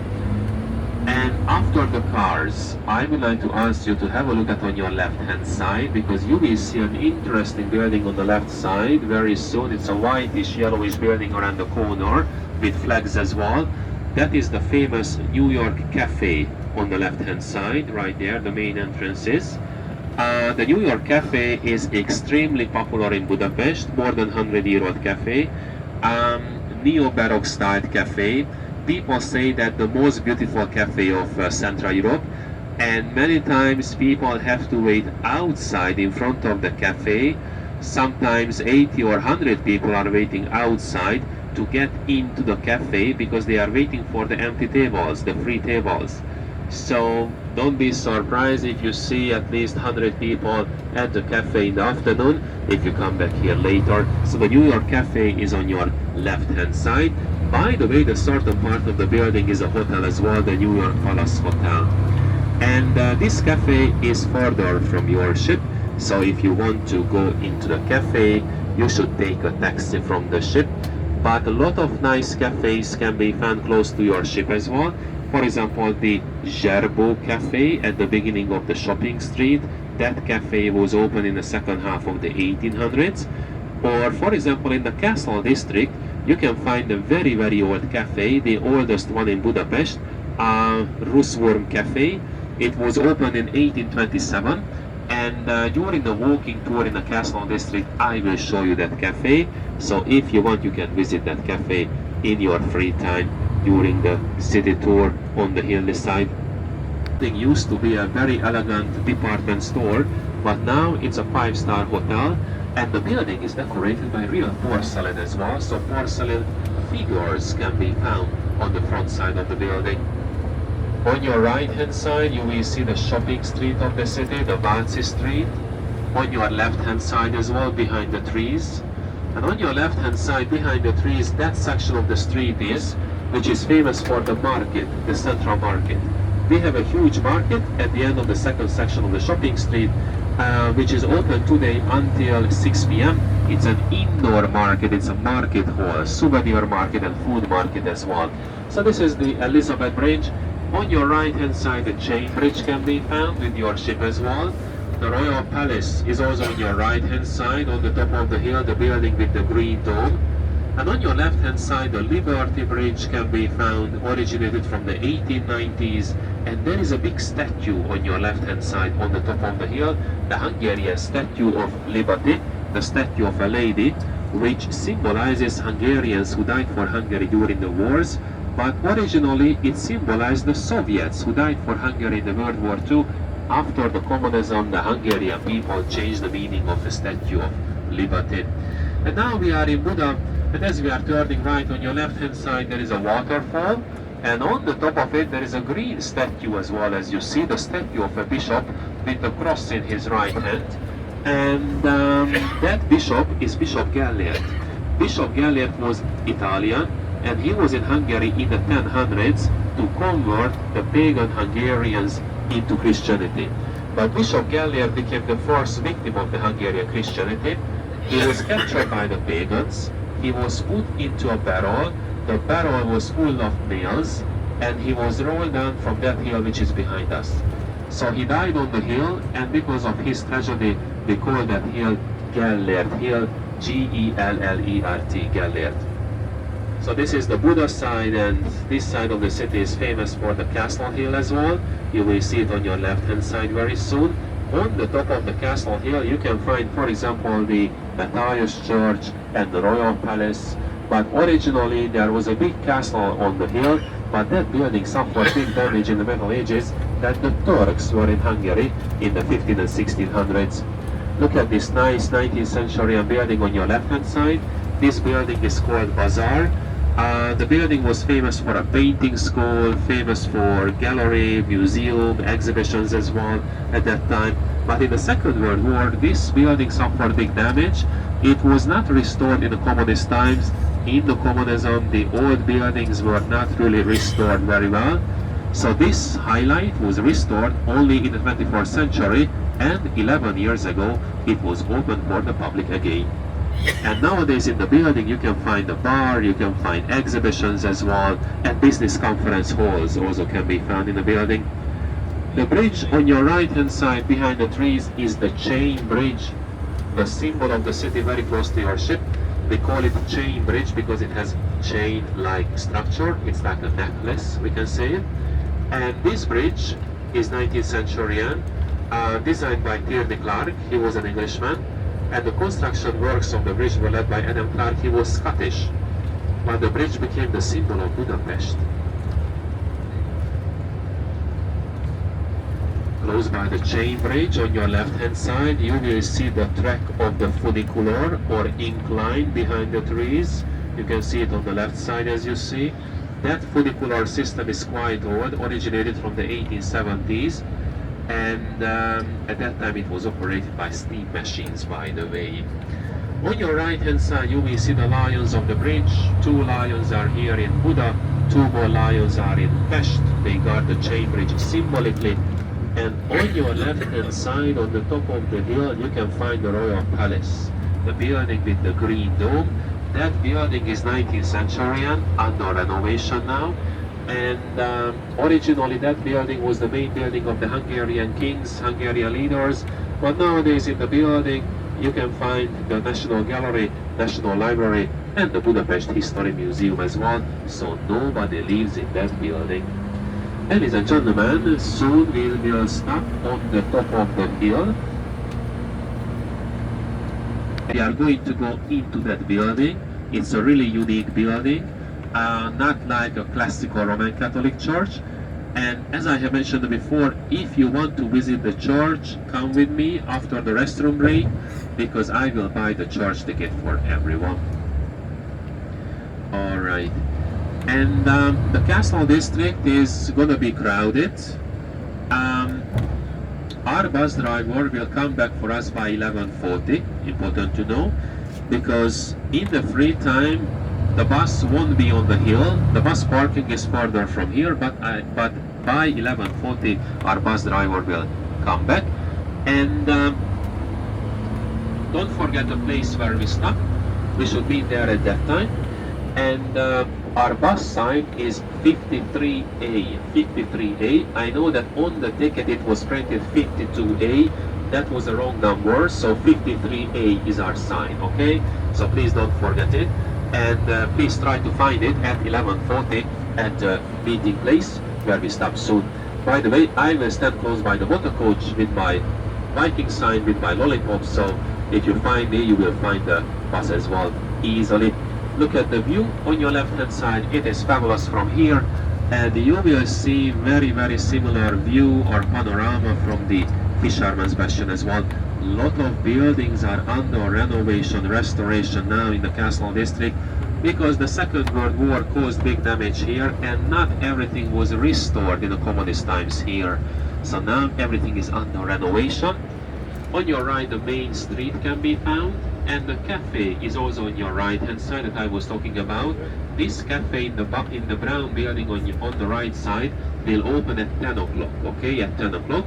And after the cars, I would like to ask you to have a look at on your left hand side, because you will see an interesting building on the left side very soon. It's a whitish yellowish building around the corner with flags as well. That is the famous New York Cafe on the left hand side, right there, the main entrance is. The New York Cafe is extremely popular in Budapest, more than 100-year-old cafe, neo-baroque styled cafe. People say that the most beautiful cafe of Central Europe, and many times people have to wait outside in front of the cafe. Sometimes 80 or 100 people are waiting outside to get into the cafe because they are waiting for the empty tables, the free tables. So don't be surprised if you see at least 100 people at the cafe in the afternoon if you come back here later. So the New York Cafe is on your left hand side. By the way, the certain part of the building is a hotel as well, the New York Palace Hotel. And this cafe is further from your ship, so if you want to go into the cafe, you should take a taxi from the ship. But a lot of nice cafes can be found close to your ship as well. For example, the Gerbo Cafe at the beginning of the shopping street. That cafe was opened in the second half of the 1800s. Or for example, in the Castle District, you can find a very, very old cafe, the oldest one in Budapest, Ruszwurm Cafe. It was opened in 1827, and during the walking tour in the Castle District, I will show you that cafe. So if you want, you can visit that cafe in your free time during the city tour on the hilly side. It used to be a very elegant department store, but now it's a 5-star hotel. And the building is decorated by real porcelain as well, so porcelain figures can be found on the front side of the building. On your right hand side, you will see the shopping street of the city, the Váci Street. On your left hand side as well, behind the trees. And on your left hand side, behind the trees, that section of the street which is famous for the market, the central market. We have a huge market at the end of the second section of the shopping street, which is open today until 6 p.m. It's an indoor market, it's a market hall, souvenir market and food market as well. So this is the Elizabeth Bridge. On your right hand side, the chain bridge can be found with your ship as well. The Royal Palace is also on your right hand side, on the top of the hill, the building with the green dome. And on your left hand side, the Liberty Bridge can be found, originated from the 1890s. And there is a big statue on your left hand side on the top of the hill, the Hungarian statue of Liberty, the statue of a lady, which symbolizes Hungarians who died for Hungary during the wars. But originally it symbolized the Soviets who died for Hungary in the World War II. After the communism, the Hungarian people changed the meaning of the Statue of Liberty. And now we are in Buda, and as we are turning right, on your left hand side there is a waterfall, and on the top of it there is a green statue as well. As you see, the statue of a bishop with a cross in his right hand. And that bishop is Bishop Gellért. Bishop Gellért was Italian, and he was in Hungary in the 1000s to convert the pagan Hungarians into Christianity. But Bishop Gellért became the first victim of the Hungarian Christianity. He was captured by the pagans. He was put into a barrel. The barrel was full of nails, and he was rolled down from that hill which is behind us. So he died on the hill, and because of his tragedy, they call that hill Gellért Hill, G-E-L-L-E-R-T, Gellért. So this is the Buda side, and this side of the city is famous for the Castle Hill as well. You will see it on your left hand side very soon. On the top of the Castle Hill you can find, for example, the Matthias Church and the Royal Palace. But originally there was a big castle on the hill, but that building suffered big damage in the Middle Ages that the Turks were in Hungary in the 15 and 1600s. Look at this nice 19th century building on your left hand side. This building is called Bazaar. The building was famous for a painting school, famous for gallery, museum, exhibitions as well at that time. But in the Second World War, this building suffered big damage. It was not restored in the communist times. In the communism, the old buildings were not really restored very well. So this highlight was restored only in the 21st century, and 11 years ago it was opened for the public again. And nowadays in the building you can find a bar, you can find exhibitions as well, and business conference halls also can be found in the building. The bridge on your right hand side behind the trees is the chain bridge, the symbol of the city very close to your ship. We call it chain bridge because it has chain-like structure. It's like a necklace, we can say it. And this bridge is 19th century, designed by Tierney Clark. He was an Englishman. And the construction works of the bridge were led by Adam Clark. He was Scottish, but the bridge became the symbol of Budapest. Close by the chain bridge on your left hand side you will see the track of the funicular or incline behind the trees. You can see it on the left side as you see. That funicular system is quite old, originated from the 1870s. And at that time it was operated by steam machines, by the way. On your right hand side you will see the lions of the bridge. 2 lions are here in Buda, 2 more lions are in Pest. They guard the chain bridge symbolically. And on your left hand side, on the top of the hill, you can find the Royal Palace, the building with the green dome. That building is 19th century, under renovation now. And originally that building was the main building of the Hungarian kings, Hungarian leaders. But nowadays in the building you can find the National Gallery, National Library, and the Budapest History Museum as well. So nobody lives in that building. Ladies and gentlemen, soon we will stop on the top of the hill. We are going to go into that building. It's a really unique building. Not like a classical Roman Catholic church. And as I have mentioned before, if you want to visit the church, come with me after the restroom break, because I will buy the church ticket for everyone. Alright. And the castle district is gonna be crowded. Our bus driver will come back for us by 11:40, important to know, because in the free time the bus won't be on the hill. The bus parking is further from here, but by 11:40 our bus driver will come back. And don't forget the place where we stop. We should be there at that time. And our bus sign is 53A. 53A. I know that on the ticket it was printed 52A. that was a wrong number, so 53A is our sign, okay? So please don't forget it, and please try to find it at 11:40 at the meeting place where we stop soon. By the way, I will stand close by the motor coach with my Viking sign, with my lollipop, so if you find me, you will find the bus as well easily. Look at the view on your left hand side, it is fabulous from here, and you will see very similar view or panorama from the Fisherman's Bastion as well. Lot of buildings are under renovation, restoration now in the Castle District, because the Second World War caused big damage here and not everything was restored in the communist times here. So now everything is under renovation. On your right the main street can be found, and the cafe is also on your right hand side that I was talking about. This cafe in the brown building on the right side will open at 10 o'clock, okay, at 10 o'clock.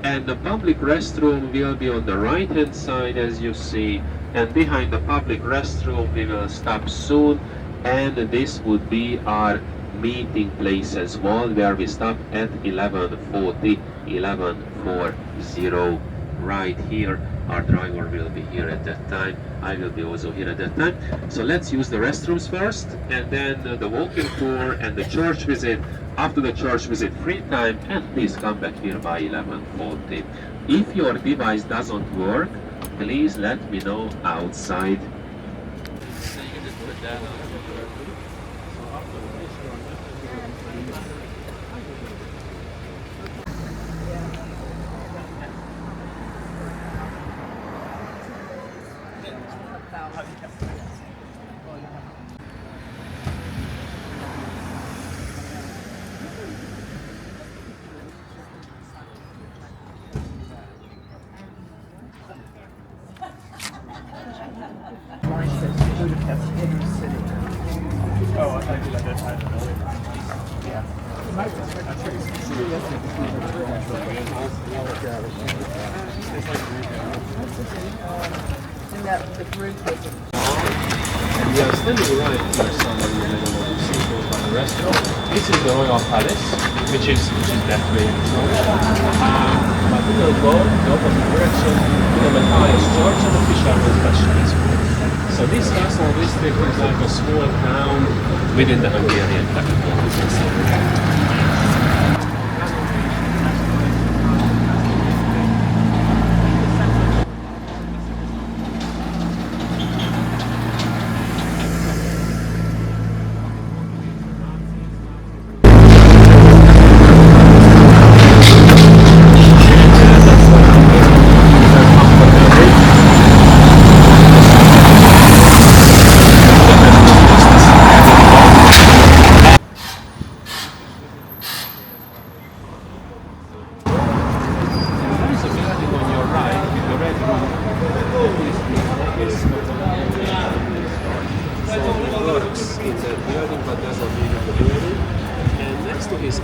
And the public restroom will be on the right hand side as you see, and behind the public restroom we will stop soon, and this would be our meeting place as well, where we stop at 11:40, 11:40 right here. Our driver will be here at that time. I will be also here at that time. So let's use the restrooms first, and then the walking tour and the church visit. After the church visit, free time, and please come back here by 11:40. If your device doesn't work, please let me know outside. So you can just put that on. Budapest inner city. Oh, I thought you had that time. Yeah. And that the bridge was And we are standing right here somewhere in the middle of the city by the restaurant. This is the Royal Palace, which is that way. But we will go in the opposite direction to the Matthias Church and the Fisherman's Bastion. So this castle district is like a small town within the Hungarian capital.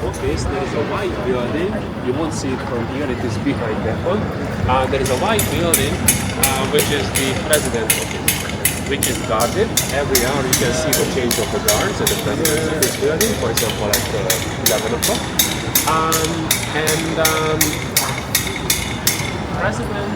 Office, there is a white building. You won't see it from here, it is behind that one. There is a white building which is the president's office, which is guarded. Every hour you can see the change of the guards at the president's office building, for example at 11 o'clock. President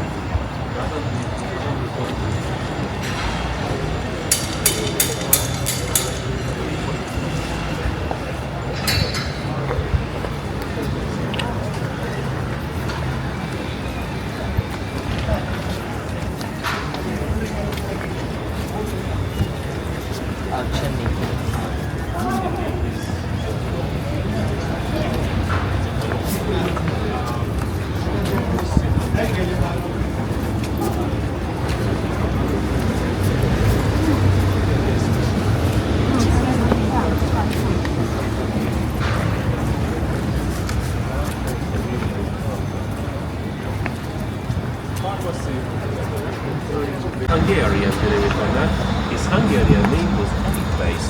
Hungarian, believe it or not. His Hungarian name was Budapest.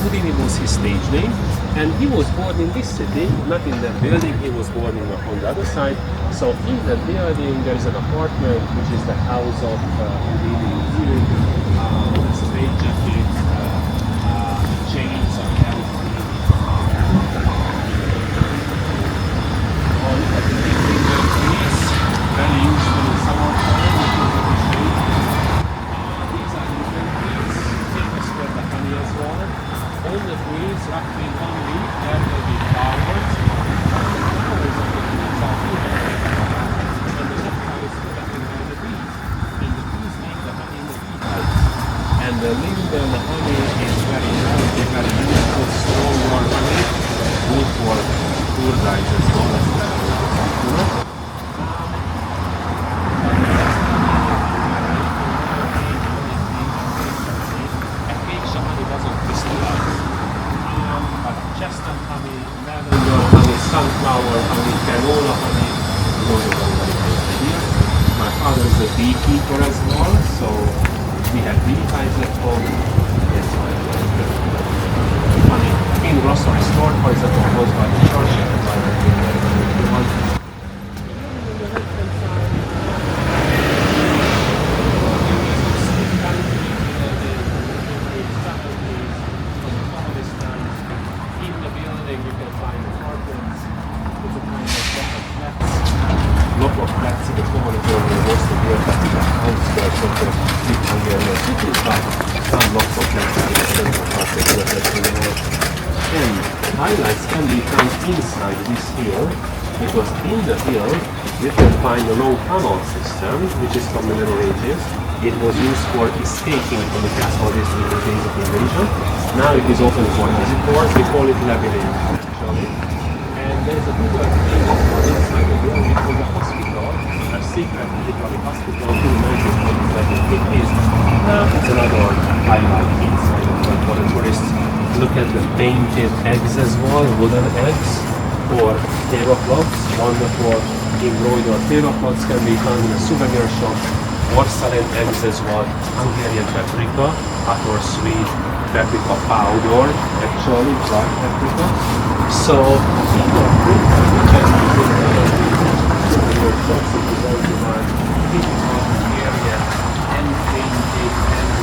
Houdini was his stage name, and he was born in this city, not in that building. He was born on the other side. So in that building there is an apartment which is the house of Houdini. Straight jacket, chains, and everything. All at the big trees, very useful. the linden honey is very healthy, very useful, strong honey, good for tour guides as well as travelers. Chestnut honey, lavender honey, sunflower honey, canola honey, those are all very good here. My father is a beekeeper as well, so we have beehives at home. That's why I like the honey. In grocery store, for example, close by the church, you can buy very good one. Highlights can be found inside this hill, because in the hill you can find a long tunnel system, which is from the Middle Ages. It was used for escaping from the castle district in the days of invasion. Now it is open for visitors. We call it labyrinth actually. And there's a Buda inside the building called the hospital, a secret military hospital to the 1950s. It's another highlight inside for the tourists. Look at the painted eggs as well, wooden eggs, or tablecloths. Wonderful embroidered tablecloths can be found in a souvenir shop. Porcelain eggs as well, Hungarian paprika, hot or sweet paprika powder, actually dry paprika. So, souvenir shops if you go to my typical Hungarian and painted and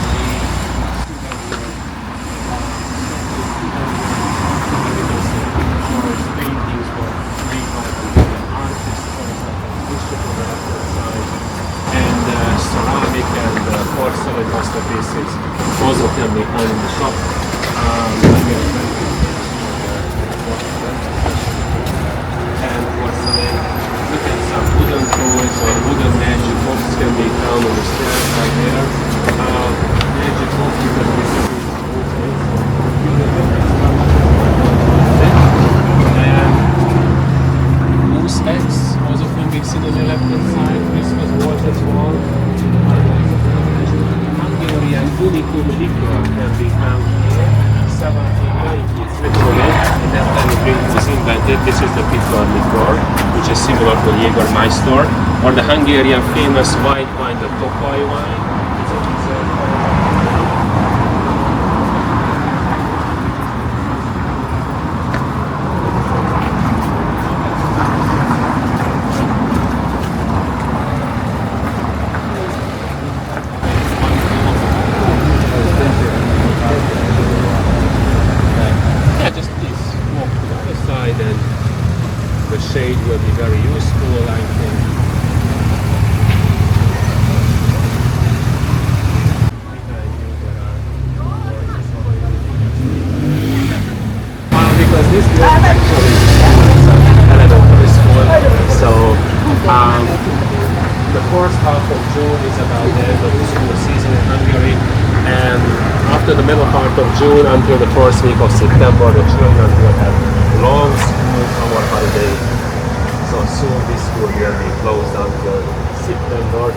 ceramic and porcelain masterpieces also can be found in the shop. And porcelain. Look at some wooden toys or wooden magic boxes can be found on the stairs right there. Magic boxes that we see and moose eggs also can be seen on the left hand side. Christmas walls as well. Hungarian unicum liquor can be found here. 1790s literally, and that time the drink was invented. This is the Pittsburgh liquor, which is similar to Jägermeister, or the Hungarian famous white wine, the Tokaj wine. It's an example. Shade will be very useful, I think. Because this building actually is an elementary school, so the first half of June is about the end of the school season in Hungary, and after the middle part of June until the first week of September, the children will have long school summer holiday. So soon this school will be closed until September.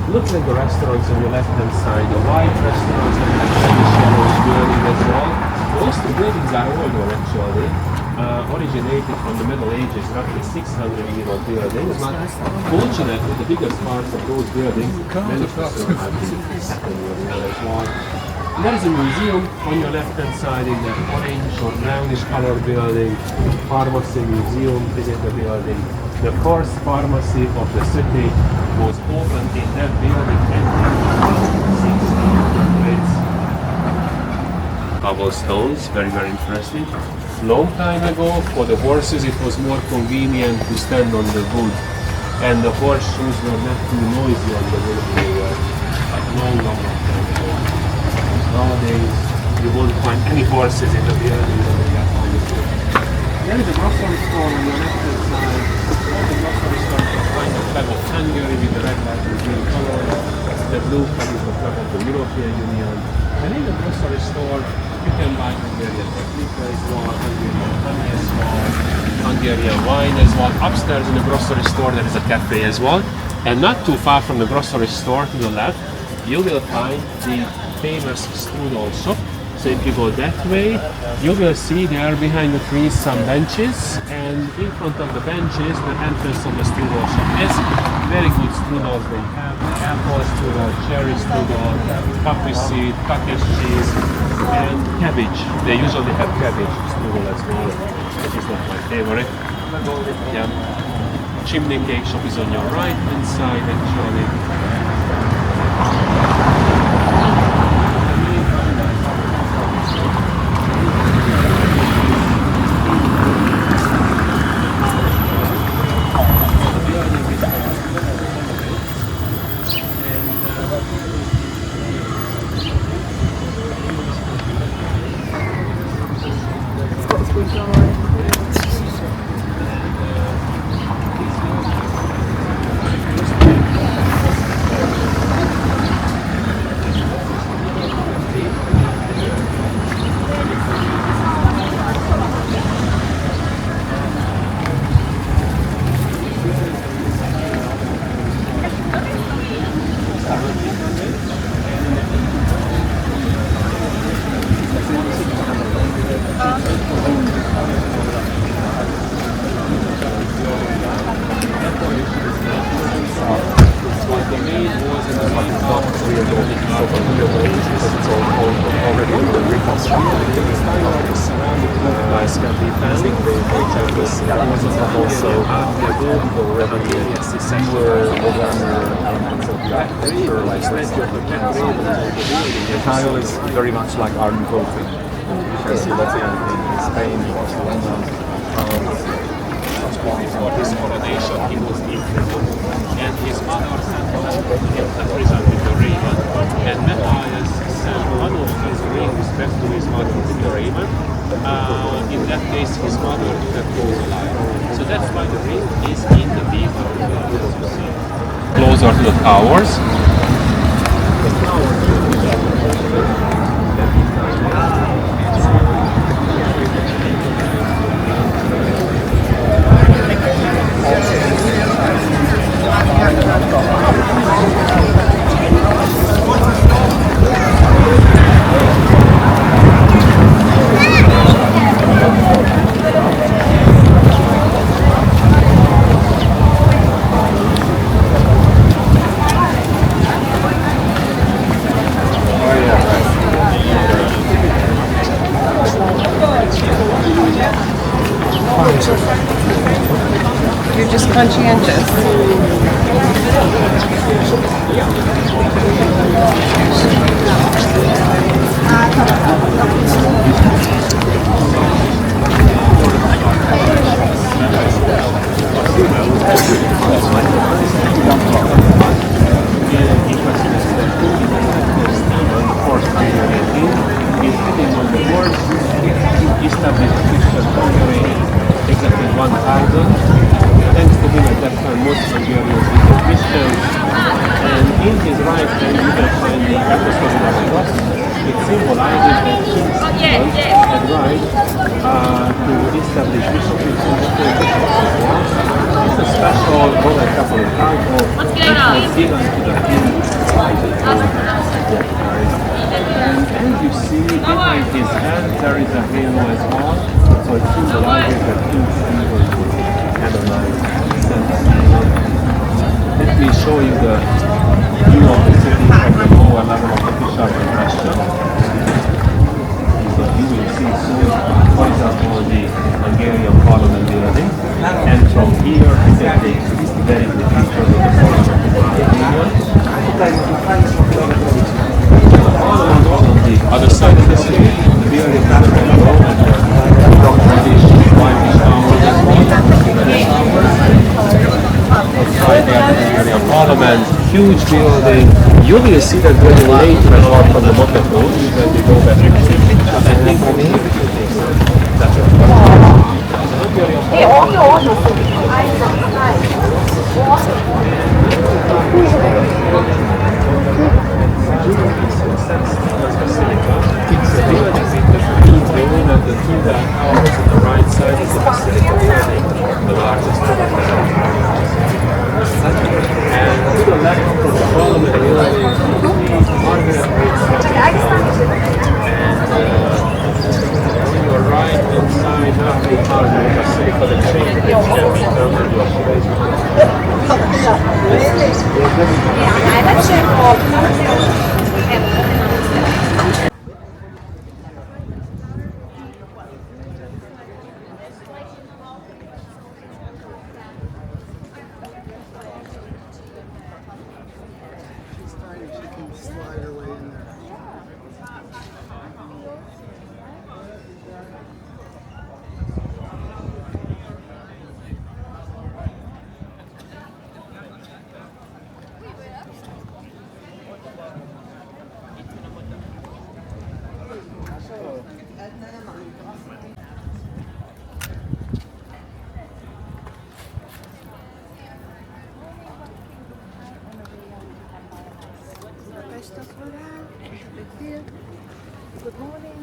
Looks like the restaurants on your left hand side, the white restaurants and the shadows building as well. Most of the buildings are older actually, originated from the Middle Ages, roughly 600-year-old buildings. But fortunately, the biggest parts of those buildings managed to survive the Second World War as well. There is a museum on your left hand side in the orange or brownish colored building. Pharmacy museum is in the building. The first pharmacy of the city was opened in that building in 1600s. Cobblestones, very interesting. Long time ago, for the horses it was more convenient to stand on the wood, and the horseshoes were not too noisy on the wood anyway. But long time ago. Nowadays, you won't find any horses in the building. There is a grocery store on the left hand side. All the grocery stores can find the flag of Hungary with the red, white and green color. The the blue card is the flag of the European Union. And in the grocery store, you can buy Hungarian paprika as well, Hungarian honey as well, Hungarian wine as well. Upstairs in the grocery store, there is a cafe as well. And not too far from the grocery store to the left, you will find the famous strudel shop. So if you go that way, you will see there behind the trees some benches, and in front of the benches, the entrance of the strudel shop is very good strudels. They have apple strudel, cherry strudel, poppy seed, cottage cheese, and cabbage. They usually have cabbage strudel as well, which is not my favorite. Yeah. Chimney cake shop is on your right hand side actually. The tile is very much like Art Nouveau. You can see that in Spain, Barcelona. For his coronation, he was imprisoned, and his mother sent him to prison with the raven, and Matthias sent one of his rings back to his mother with the raven. In that case, his mother would have gone alive. So that's why the ring is in the beaver. Closer to the towers. You're just conscientious. Exactly 1,000. Thanks to him at that time, most Hungarians became Christians. And in his right hand, you can find the apostolic cross. It symbolizes that King Stephen had right to establish bishoprics and bishoprics. It's a special Roman Catholic title which was given to the king. And as you see, behind his head, there is a halo as well. So it symbolizes that King Stephen canonized Saint Stephen. Let me show you the view of the city from the lower level of the official question. So you will see soon, for example, the Hungarian Parliament building. And from here, you can take very good pictures of the Parliament of the Union. On the other side of the city, the building is very low and British whitish towers as well. Outside there, the Hungarian Parliament, huge building. You will see that when you later apart from the Motet Road, when you go back to the city, I think for me, that's it. On your right hand side of the car, you can see for the change that you can return to your Slide her way in there. Budapest Tour. Big deal. Good morning.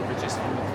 which is from the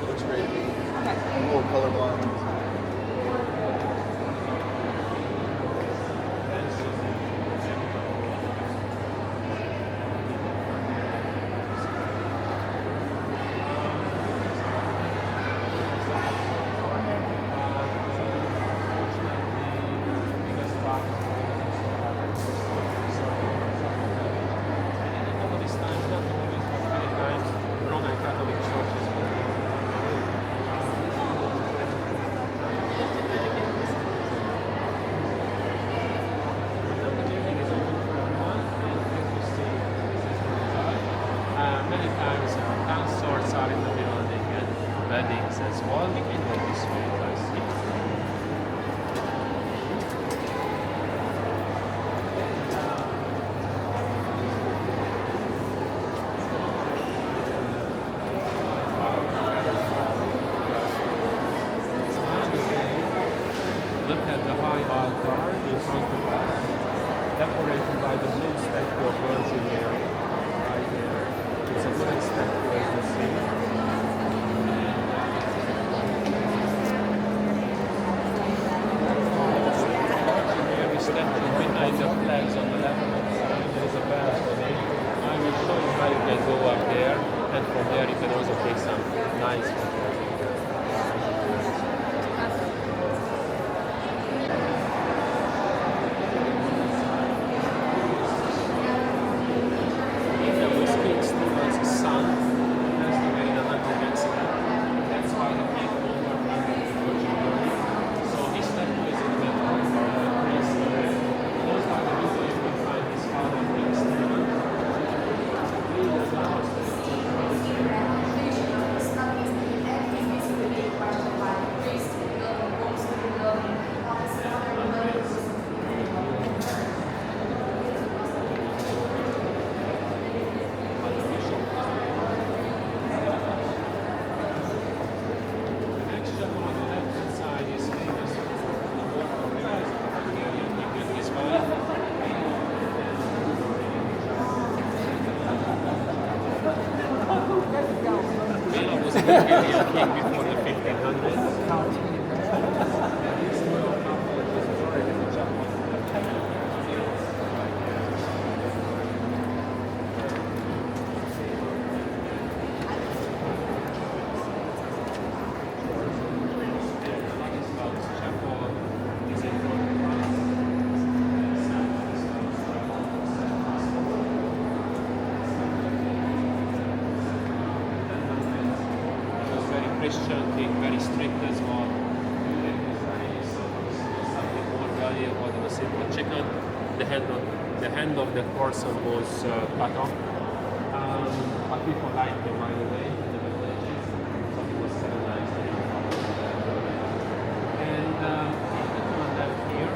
Looks great. I'm a little colorblind. Roman Catholic churches. Many times consorts are in the building and weddings as well. We can go this way, I see. Look at the high altar in front of us, decorated by the blue statue of Virgin Mary. Right there. It's a good statue as you see. Mary statue behind the flags on the left hand side. There's a balcony. I will show you how you can go up there, and from there you can also take some nice photos. was a Hungarian king before the 1500s. Christian king, very strict as well. Something more valuable than a simple chicken. The hand of the person was cut off. But people liked him, by the way, in the Middle Ages. So he was civilized. And if you turn left here,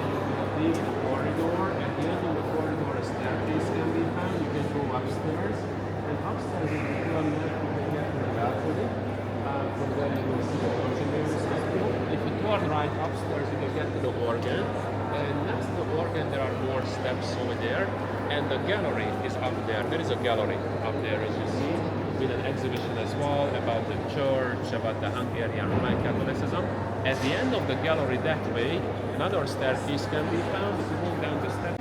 you will leave the corridor. At the end of the corridor, a staircase can be found. You can go upstairs. And upstairs, if you turn left, you can get to the balcony. From there, you will see the engineering system. If you turn right upstairs, you can get to the organ. And next to the organ, there are more steps over there. And the gallery is up there. There is a gallery up there, as you see, with an exhibition as well about the church, about the Hungarian Roman Catholicism. At the end of the gallery that way, another staircase can be found. If you walk down the steps.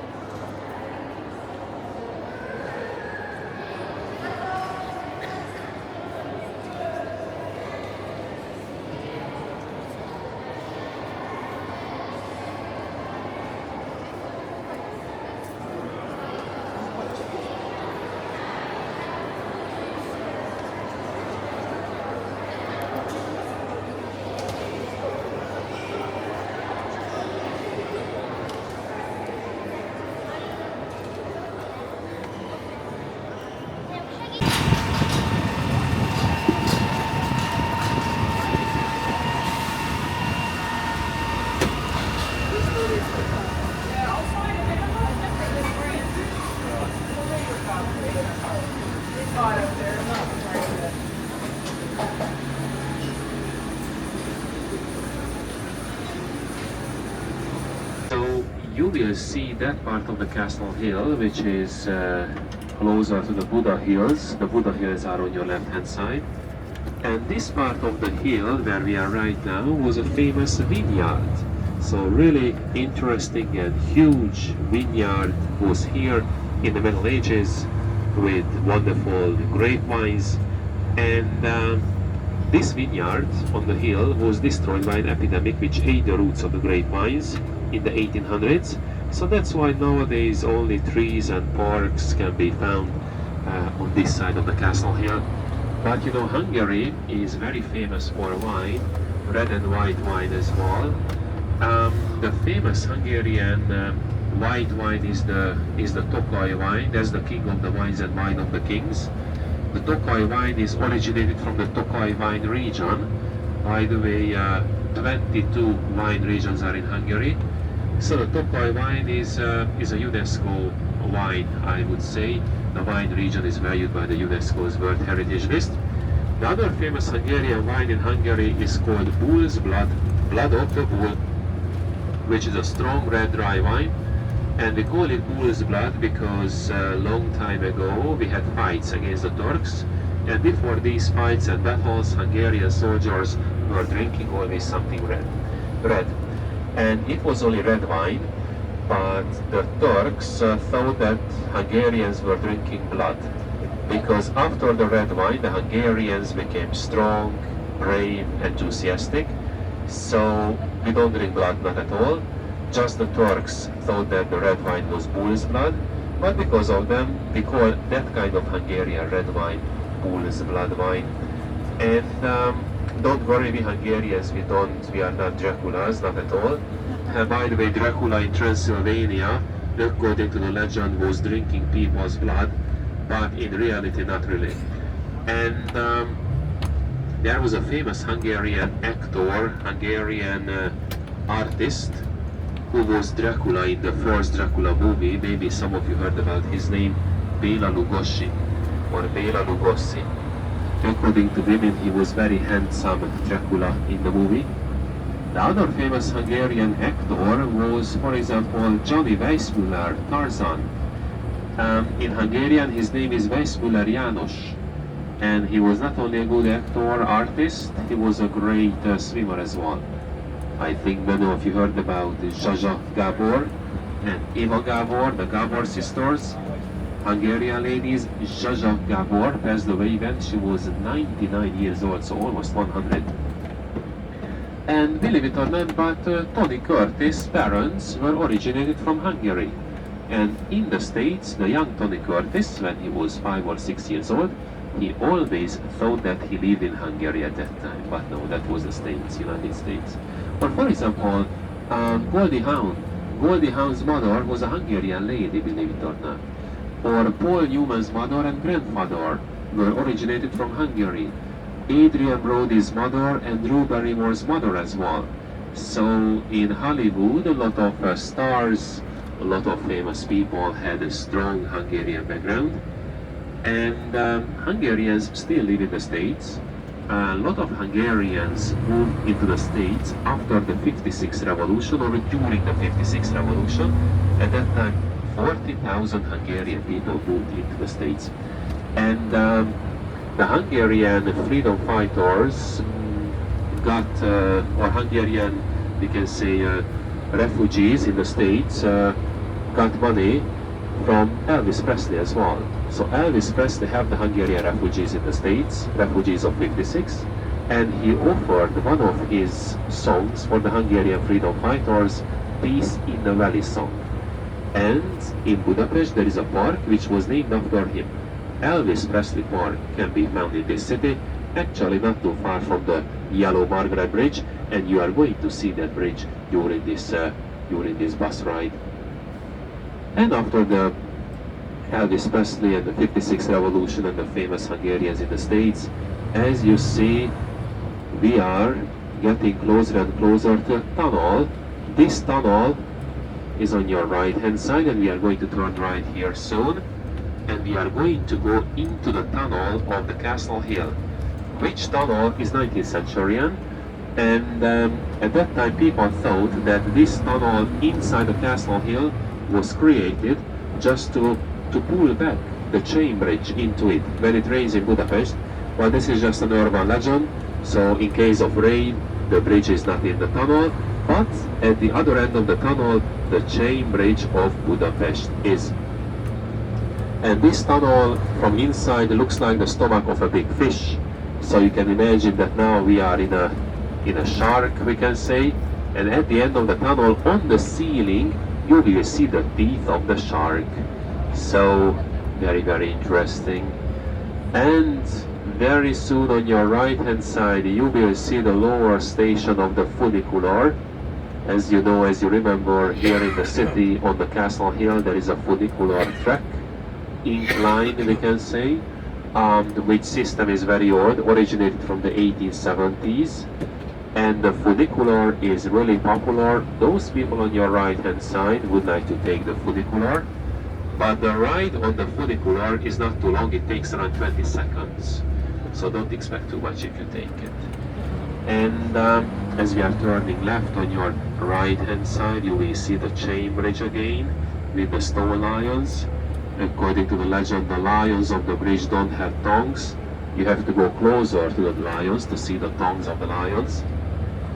So you will see that part of the castle hill, which is closer to the Buda hills. The Buda hills are on your left hand side. And this part of the hill where we are right now was a famous vineyard. So really interesting and huge vineyard was here in the Middle Ages with wonderful grapevines. And this vineyard on the hill was destroyed by an epidemic which ate the roots of the grapevines in the 1800s. So that's why nowadays only trees and parks can be found on this side of the castle hill. But you know, Hungary is very famous for wine, red and white wine as well. The famous Hungarian white wine is the Tokaj wine. That's the king of the wines and wine of the kings. The Tokaj wine is originated from the Tokaj wine region. By the way, 22 wine regions are in Hungary. So the Tokaj wine is a UNESCO wine, I would say. The wine region is valued by the UNESCO's World Heritage List. The other famous Hungarian wine in Hungary is called Bull's Blood, Blood of the Bull, which is a strong red dry wine. And we call it Bull's Blood because a long time ago we had fights against the Turks. And before these fights and battles, Hungarian soldiers were drinking always something red. And it was only red wine, but the Turks thought that Hungarians were drinking blood, because after the red wine the Hungarians became strong, brave, enthusiastic. So we don't drink blood, not at all. Just the Turks thought that the red wine was bull's blood, but because of them we call that kind of Hungarian red wine bull's blood wine. And don't worry, we Hungarians, we are not Draculas, not at all. By the way, Dracula in Transylvania, according to the legend, was drinking people's blood, but in reality not really. And there was a famous Hungarian actor, Hungarian artist, who was Dracula in the first Dracula movie. Maybe some of you heard about his name, Béla Lugosi, or Béla Lugosi. According to women, he was very handsome Dracula in the movie. The other famous Hungarian actor was, for example, Johnny Weissmuller, Tarzan. In Hungarian, his name is Weissmuller János. And he was not only a good actor, artist, he was a great swimmer as well. I think many of you heard about Zsa Gabor and Eva Gabor, the Gabor sisters, Hungarian ladies. Zsa Gabor passed away when she was 99 years old, so almost 100. And believe it or not, but Tony Curtis' parents were originated from Hungary. And in the States, the young Tony Curtis, when he was 5 or 6 years old, he always thought that he lived in Hungary at that time, but no, that was the States, United States. Or for example, Goldie Hawn. Goldie Hawn's mother was a Hungarian lady, believe it or not. Or Paul Newman's mother and grandfather were originated from Hungary. Adrian Brody's mother and Drew Barrymore's mother as well. So in Hollywood, a lot of stars, a lot of famous people had a strong Hungarian background. And Hungarians still live in the States. A lot of Hungarians moved into the States after the 56 revolution or during the 56 revolution. At that time, 40,000 Hungarian people moved into the States. And the Hungarian freedom fighters got, or Hungarian, we can say, refugees in the States got money from Elvis Presley as well. So Elvis Presley had the Hungarian refugees in the States, refugees of 56, and he offered one of his songs for the Hungarian freedom fighters, Peace in the Valley song. And in Budapest there is a park which was named after him. Elvis Presley Park can be found in this city, actually not too far from the Yellow Margaret Bridge, and you are going to see that bridge during this bus ride. And after the Elvis Presley and the 56 revolution and the famous Hungarians in the States, as you see, we are getting closer and closer to a tunnel. This tunnel is on your right hand side, and we are going to turn right here soon, and we are going to go into the tunnel of the Castle Hill, which tunnel is 19th century, and at that time people thought that this tunnel inside the Castle Hill was created just to pull back the chain bridge into it when it rains in Budapest. Well, this is just an urban legend, so in case of rain the bridge is not in the tunnel, but at the other end of the tunnel the chain bridge of Budapest is. And this tunnel from inside looks like the stomach of a big fish, so you can imagine that now we are in a shark, we can say, and at the end of the tunnel on the ceiling you will see the teeth of the shark. So very, very interesting. And very soon on your right hand side you will see the lower station of the funicular. As you know, as you remember, here in the city on the Castle Hill there is a funicular track, incline we can say, which system is very old, originated from the 1870s. And the funicular is really popular. Those people on your right hand side would like to take the funicular, but the ride on the funicular is not too long, it takes around 20 seconds. So don't expect too much if you take it. And as we are turning left on your right hand side, you will see the chain bridge again with the stone lions. According to the legend, the lions of the bridge don't have tongues. You have to go closer to the lions to see the tongues of the lions.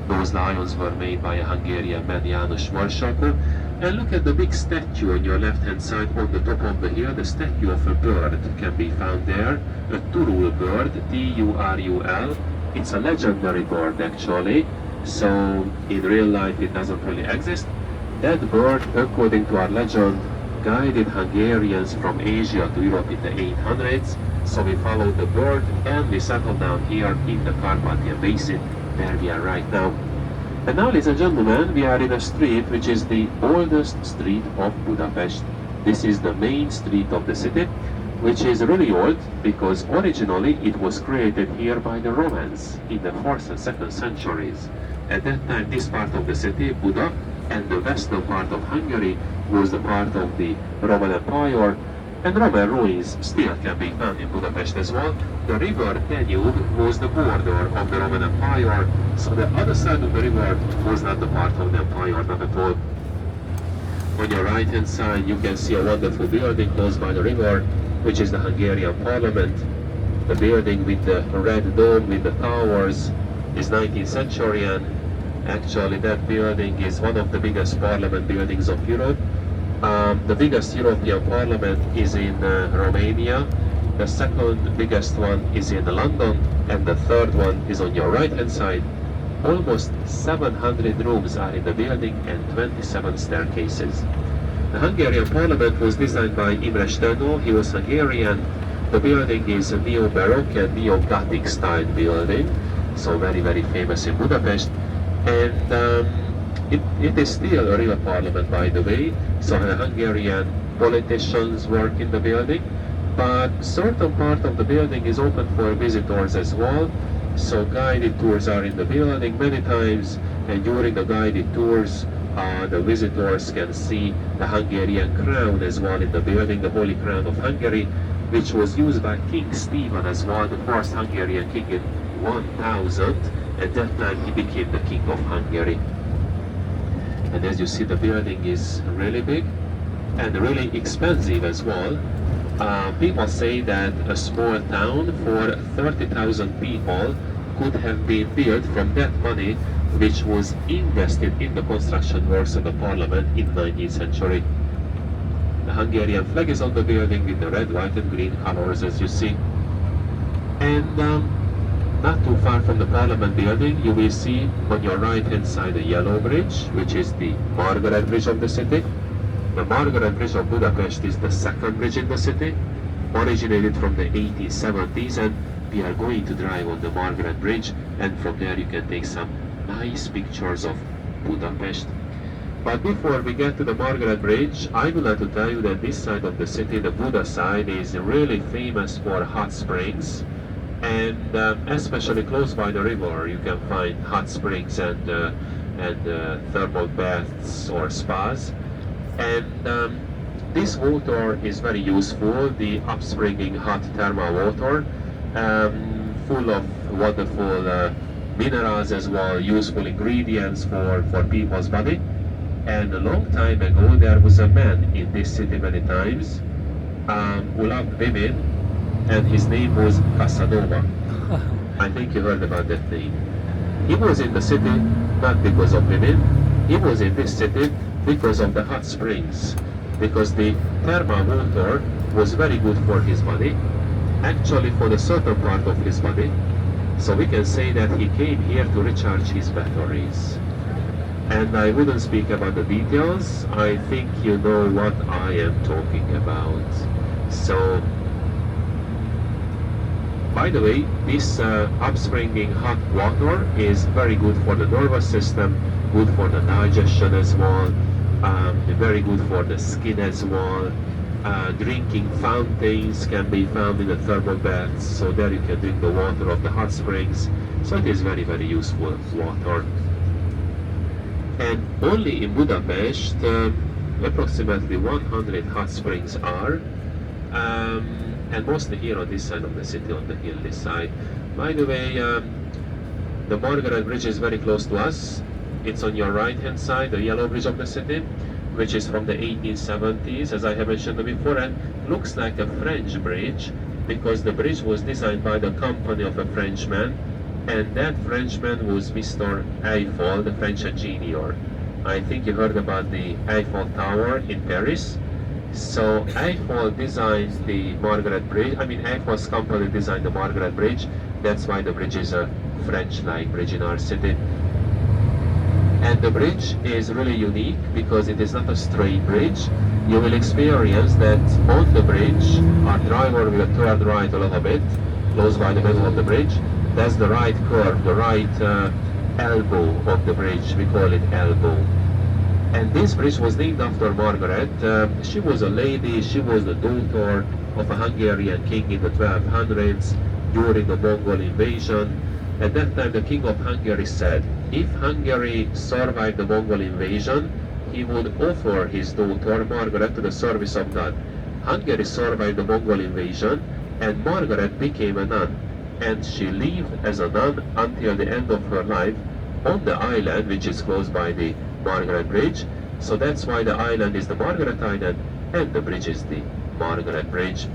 Those lions were made by a Hungarian man, János Marsakó. And look at the big statue on your left hand side on the top of the hill. The statue of a bird can be found there, a turul bird, T-U-R-U-L. It's a legendary bird actually, so in real life it doesn't really exist. That bird, according to our legend, guided Hungarians from Asia to Europe in the 800s. So we followed the bird and we settled down here in the Carpathian Basin, where we are right now. And now, ladies and gentlemen, we are in a street which is the oldest street of Budapest. This is the main street of the city, which is really old because originally it was created here by the Romans in the 4th and 2nd centuries. At that time, this part of the city, Buda, and the western part of Hungary was the part of the Roman Empire, and Roman ruins still can be found in Budapest as well. The river Danube was the border of the Roman Empire, so the other side of the river was not the part of the empire, not at all. On your right hand side you can see a wonderful building close by the river, which is the Hungarian Parliament. The building with the red dome with the towers is 19th century, and actually that building is one of the biggest parliament buildings of Europe. The biggest European parliament is in Romania. The second biggest one is in London, and the third one is on your right hand side. Almost 700 rooms are in the building and 27 staircases. The Hungarian parliament was designed by Imre Sternó. He was Hungarian. The building is a neo-Baroque and neo-Gothic style building, so very famous in Budapest. And it is still a real parliament, by the way, so the Hungarian politicians work in the building, but certain part of the building is open for visitors as well. So guided tours are in the building many times, and during the guided tours the visitors can see the Hungarian crown as well in the building, the Holy Crown of Hungary, which was used by King Stephen as well, the first Hungarian king in 1000. At that time he became the King of Hungary. And as you see, the building is really big and really expensive as well. People say that a small town for 30,000 people could have been built from that money which was invested in the construction works of the parliament in the 19th century. The Hungarian flag is on the building with the red, white and green colors, as you see. And not too far from the parliament building, you will see on your right hand side a yellow bridge, which is the Margaret Bridge of the city. The Margaret Bridge of Budapest is the second bridge in the city, originated from the 1870s, and we are going to drive on the Margaret Bridge, and from there you can take some nice pictures of Budapest. But before we get to the Margaret Bridge, I would like to tell you that this side of the city, the Buda side, is really famous for hot springs, and especially close by the river you can find hot springs and thermal baths or spas. And this water is very useful, the upspringing hot thermal water, full of wonderful minerals as well, useful ingredients for people's body. And a long time ago there was a man in this city many times who loved women, and his name was Casanova. I think you heard about that name. He was in the city not because of women, he was in this city because of the hot springs, because the thermal water was very good for his body, actually for the certain part of his body. So we can say that he came here to recharge his batteries. And I wouldn't speak about the details, I think you know what I am talking about. So, by the way, this upspringing hot water is very good for the nervous system, good for the digestion as well, very good for the skin as well. Drinking fountains can be found in the thermal baths, so there you can drink the water of the hot springs. So it is very useful water. And only in Budapest approximately 100 hot springs are, and mostly here on this side of the city, on the hill this side. By the way, the Margaret Bridge is very close to us. It's on your right hand side, the yellow bridge of the city, which is from the 1870s, as I have mentioned before, and looks like a French bridge because the bridge was designed by the company of a Frenchman, and that Frenchman was Mr. Eiffel, the French engineer. I think you heard about the Eiffel Tower in Paris. So Eiffel designed the Margaret Bridge, Eiffel's company designed the Margaret Bridge. That's why the bridge is a French-like bridge in our city. And the bridge is really unique because it is not a straight bridge. You will experience that on the bridge, our driver will turn right a little bit, close by the middle of the bridge. That's the right curve, the right elbow of the bridge. We call it elbow. And this bridge was named after Margaret. She was a lady, she was the daughter of a Hungarian king in the 1200s during the Mongol invasion. At that time the king of Hungary said, if Hungary survived the Mongol invasion, he would offer his daughter Margaret to the service of God. Hungary survived the Mongol invasion, and Margaret became a nun. And she lived as a nun until the end of her life on the island, which is close by the Margaret Bridge. So that's why the island is the Margaret Island and the bridge is the Margaret Bridge.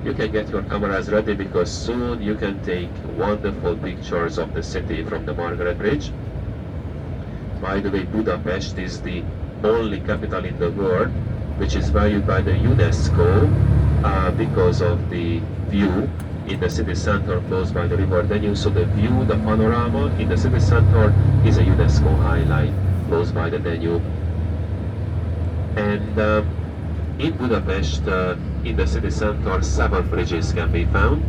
you can get your cameras ready because soon you can take wonderful pictures of the city from the Margaret Bridge. By the way, Budapest is the only capital in the world which is valued by the UNESCO because of the view in the city center close by the river Danube. So the view, the panorama in the city center is a UNESCO highlight close by the Danube. And in Budapest, in the city center, 7 bridges can be found.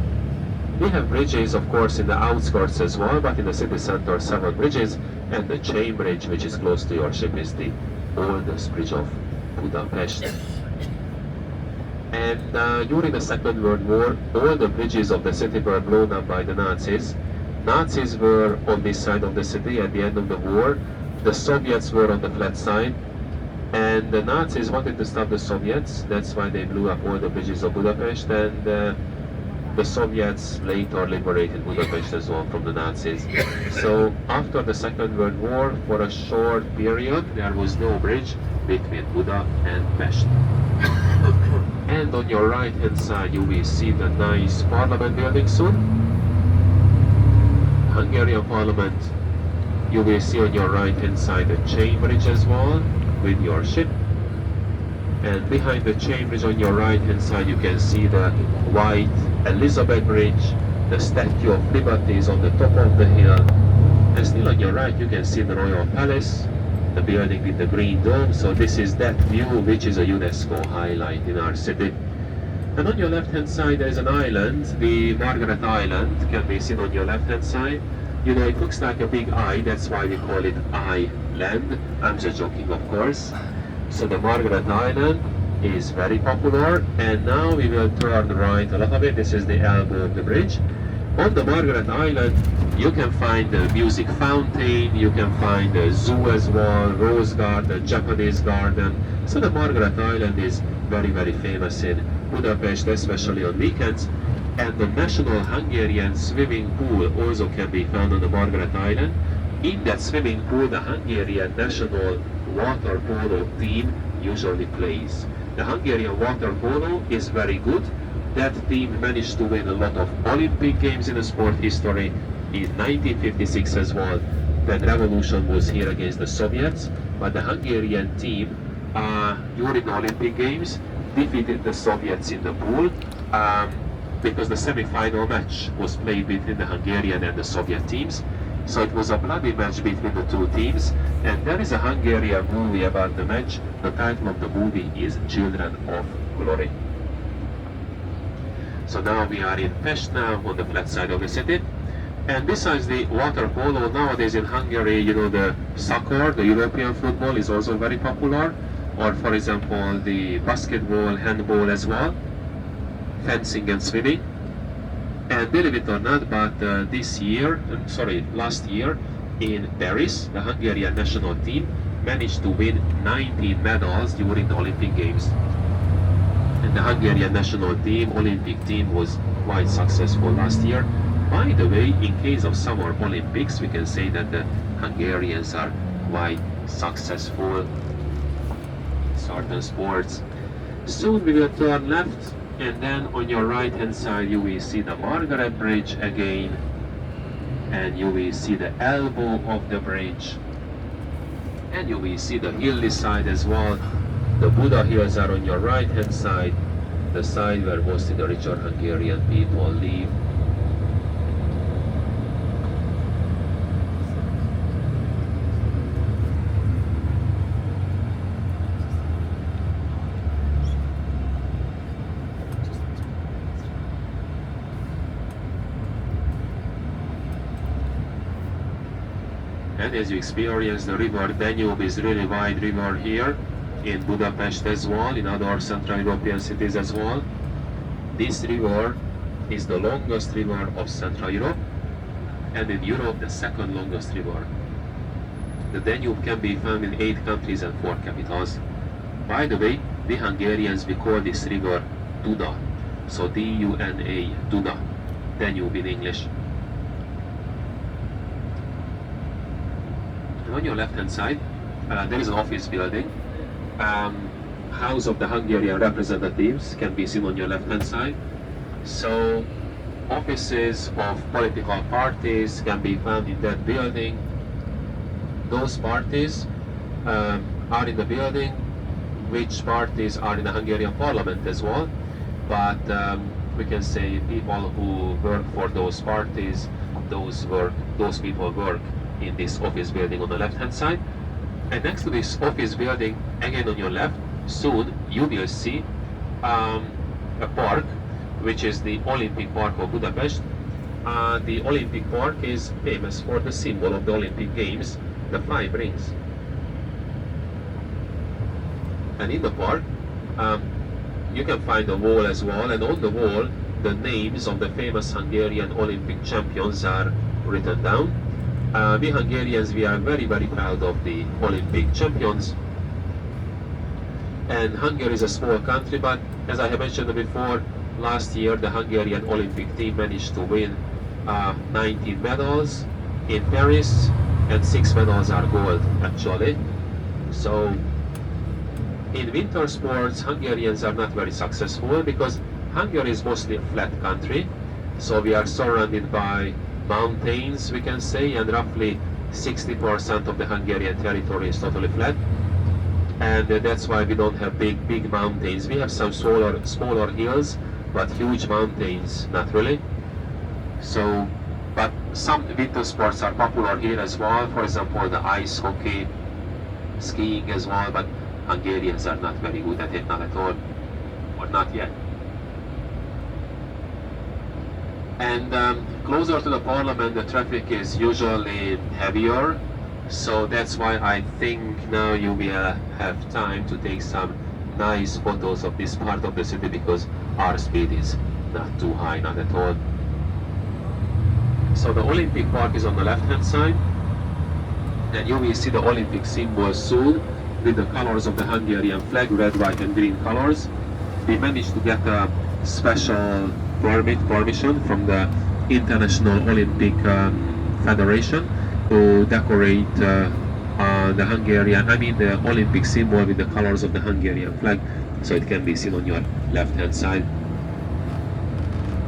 We have bridges, of course, in the outskirts as well, but in the city center, 7 bridges, and the chain bridge, which is close to your ship, is the oldest bridge of Budapest. And during the Second World War, all the bridges of the city were blown up by the Nazis. Nazis were on this side of the city at the end of the war. The Soviets were on the flat side. And the Nazis wanted to stop the Soviets. That's why they blew up all the bridges of Budapest. And the Soviets later liberated Budapest as well from the Nazis. So after the Second World War, for a short period, there was no bridge between Buda and Pest. And on your right hand side you will see the nice parliament building soon. Hungarian parliament. You will see on your right hand side the chain bridge as well with your ship. And behind the chain bridge on your right hand side you can see the white Elizabeth Bridge. The Statue of Liberty is on the top of the hill. And still on your right you can see the Royal Palace, the building with the green dome. So this is that view which is a UNESCO highlight in our city. And on your left hand side there is an island, the Margaret Island can be seen on your left hand side. You know, it looks like a big eye, that's why we call it Island. I'm just joking, of course. So the Margaret Island is very popular, and now we will turn right a little bit. This is the elbow of the bridge. On the Margaret Island you can find the music fountain, you can find the zoo as well, rose garden, Japanese garden. So the Margaret Island is very, very famous in Budapest, especially on weekends. And the National Hungarian Swimming Pool also can be found on the Margaret Island. In that swimming pool, the Hungarian national water polo team usually plays. The Hungarian water polo is very good. That team managed to win a lot of Olympic Games in the sport history. In 1956 as well, when revolution was here against the Soviets, but the Hungarian team during the Olympic Games defeated the Soviets in the pool because the semi-final match was played between the Hungarian and the Soviet teams. So it was a bloody match between the two teams, and there is a Hungarian movie about the match. The title of the movie is Children of Glory. So now we are in Pest now, on the flat side of the city. And besides the water polo, nowadays in Hungary, you know, the soccer, the European football is also very popular. Or for example, the basketball, handball as well, fencing and swimming. And believe it or not, but last year in Paris, the Hungarian national team managed to win 19 medals during the Olympic Games. And the Hungarian national team, Olympic team, was quite successful last year. By the way, in case of Summer Olympics, we can say that the Hungarians are quite successful in certain sports. Soon we will turn left, and then on your right hand side you will see the Margaret Bridge again, and you will see the elbow of the bridge, and you will see the hilly side as well. The Buda hills are on your right hand side, the side where mostly the richer Hungarian people live. And as you experience, the river Danube is really wide river here in Budapest as well, in other Central European cities as well. This river is the longest river of Central Europe, and in Europe the second longest river. The Danube can be found in 8 countries and 4 capitals. By the way, we Hungarians, we call this river Duda. So D-U-N-A, Duda, Danube in English. And on your left hand side, there is an office building. House of the Hungarian representatives can be seen on your left hand side. So offices of political parties can be found in that building. Those parties are in the building, which parties are in the Hungarian parliament as well. But we can say people who work for those parties, those people work in this office building on the left hand side. And next to this office building, again on your left, soon you will see a park, which is the Olympic Park of Budapest. The Olympic Park is famous for the symbol of the Olympic Games, the 5 rings. And in the park, you can find a wall as well, and on the wall, the names of the famous Hungarian Olympic champions are written down. We Hungarians, we are very, very proud of the Olympic champions. And Hungary is a small country, but as I have mentioned before, last year the Hungarian Olympic team managed to win 19 medals in Paris, and 6 medals are gold actually. So in winter sports, Hungarians are not very successful because Hungary is mostly a flat country. So we are surrounded by mountains, we can say, and roughly 60% of the Hungarian territory is totally flat. And that's why we don't have big mountains. We have some smaller hills, but huge mountains, not really. So, but some winter sports are popular here as well. For example, the ice hockey, skiing as well, but Hungarians are not very good at it, not at all, or not yet. And closer to the parliament, the traffic is usually heavier. So that's why I think now you will have time to take some nice photos of this part of the city, because our speed is not too high, not at all. So the Olympic Park is on the left hand side, and you will see the Olympic symbol soon with the colors of the Hungarian flag, red, white and green colors. We managed to get a special permission from the International Olympic Federation to decorate the Olympic symbol with the colors of the Hungarian flag, so it can be seen on your left hand side.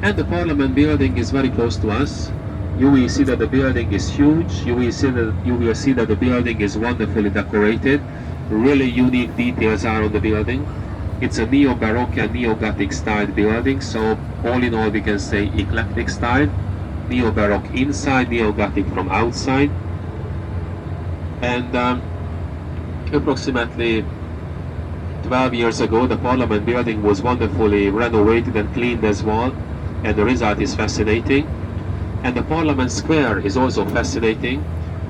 And the parliament building is very close to us. You will see that the building is huge. You will see that the building is wonderfully decorated. Really unique details are on the building. It's a neo-Baroque and neo-Gothic style building, so all in all we can say eclectic style. Neo-Baroque inside, neo-Gothic from outside. And approximately 12 years ago, the parliament building was wonderfully renovated and cleaned as well, and the result is fascinating. And the parliament square is also fascinating.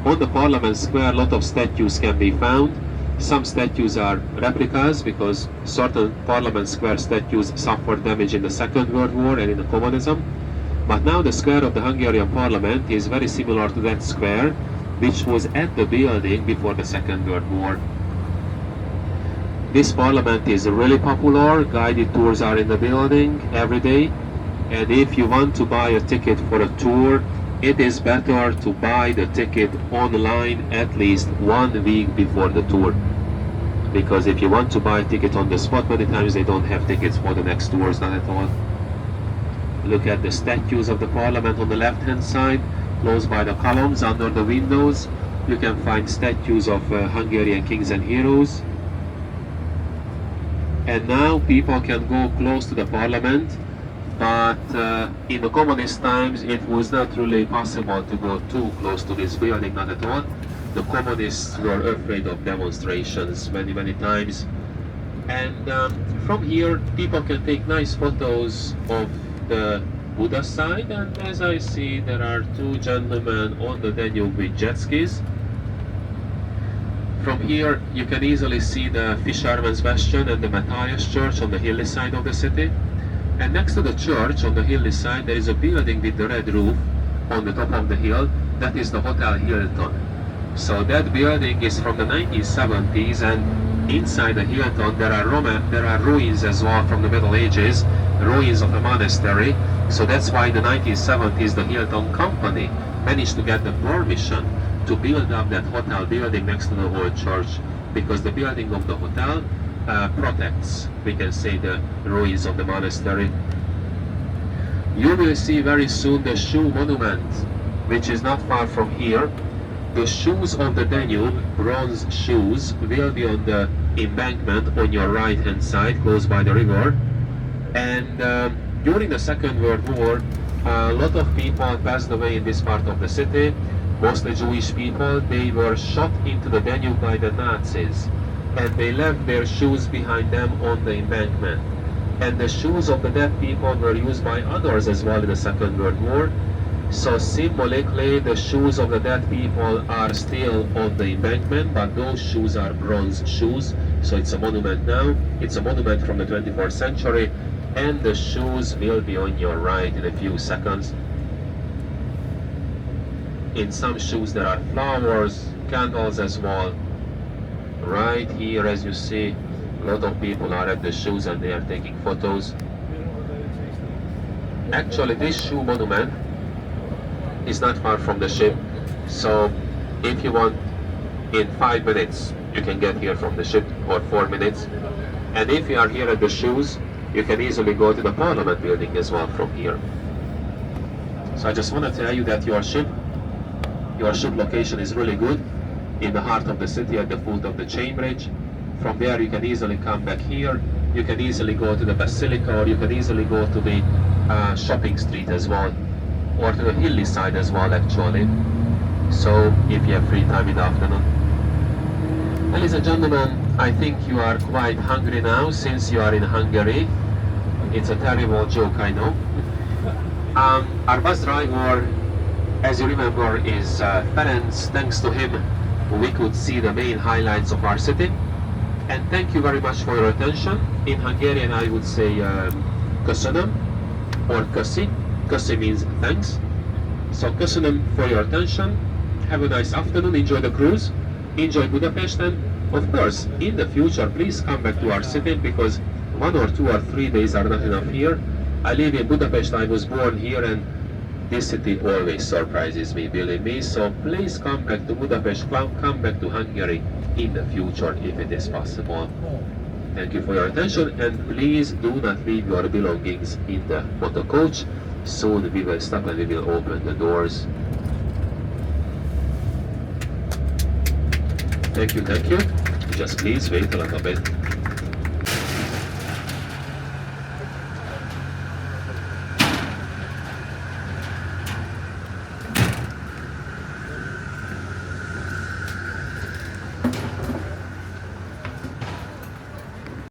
On the parliament square, a lot of statues can be found. Some statues are replicas because certain parliament square statues suffered damage in the Second World War and in the communism. But now the square of the Hungarian parliament is very similar to that square, which was at the building before the Second World War. This parliament is really popular. Guided tours are in the building every day. And if you want to buy a ticket for a tour, it is better to buy the ticket online at least 1 week before the tour. Because if you want to buy a ticket on the spot, many times they don't have tickets for the next tours, not at all. Look at the statues of the parliament on the left hand side, close by the columns under the windows. You can find statues of Hungarian kings and heroes. And now people can go close to the parliament, but in the communist times it was not really possible to go too close to this building, not at all. The communists were afraid of demonstrations many times. And from here people can take nice photos of the Buda side, and as I see there are 2 gentlemen on the Danube with jet skis. From here you can easily see the Fisherman's Bastion and the Matthias Church on the hilly side of the city. And next to the church on the hilly side there is a building with the red roof on the top of the hill. That is the Hotel Hilton. So that building is from the 1970s, and inside the Hilton there are ruins as well from the Middle Ages, ruins of a monastery. So that's why in the 1970s the Hilton company managed to get the permission to build up that hotel building next to the old church, because the building of the hotel protects, we can say, the ruins of the monastery. you will see very soon the shoe monument, which is not far from here. The shoes of the Danube, bronze shoes, will be on the embankment on your right hand side, close by the river. And during the Second World War, a lot of people passed away in this part of the city, mostly Jewish people. They were shot into the Danube by the Nazis, and they left their shoes behind them on the embankment. And the shoes of the dead people were used by others as well in the Second World War. So symbolically, the shoes of the dead people are still on the embankment, but those shoes are bronze shoes. So it's a monument now. It's a monument from the 24th century, and the shoes will be on your right in a few seconds. In some shoes there are flowers, candles as well. Right here, as you see, a lot of people are at the shoes and they are taking photos. Actually, this shoe monument is not far from the ship, so if you want, in 5 minutes you can get here from the ship, or 4 minutes. And if you are here at the shoes, you can easily go to the Parliament building as well from here. So I just want to tell you that your ship location is really good, in the heart of the city at the foot of the chain bridge. From there you can easily come back here, you can easily go to the Basilica, or you can easily go to the shopping street as well, or to the hilly side as well actually. So if you have free time in the afternoon. Ladies and gentlemen, I think you are quite hungry now since you are in Hungary. It's a terrible joke, I know. Our bus driver, as you remember, is Ferenc. Thanks to him we could see the main highlights of our city. And thank you very much for your attention. In Hungarian I would say köszönöm or köszi. Köszi means thanks. So köszönöm for your attention. Have a nice afternoon, enjoy the cruise, enjoy Budapest, and of course in the future please come back to our city, because 1 or 2 or 3 days are not enough here. I live in Budapest, I was born here, and this city always surprises me, believe me. So please come back to Budapest, come back to Hungary in the future if it is possible. Thank you for your attention, and please do not leave your belongings in the motor coach. Soon we will stop and we will open the doors. Thank you, thank you. Just please wait a little bit.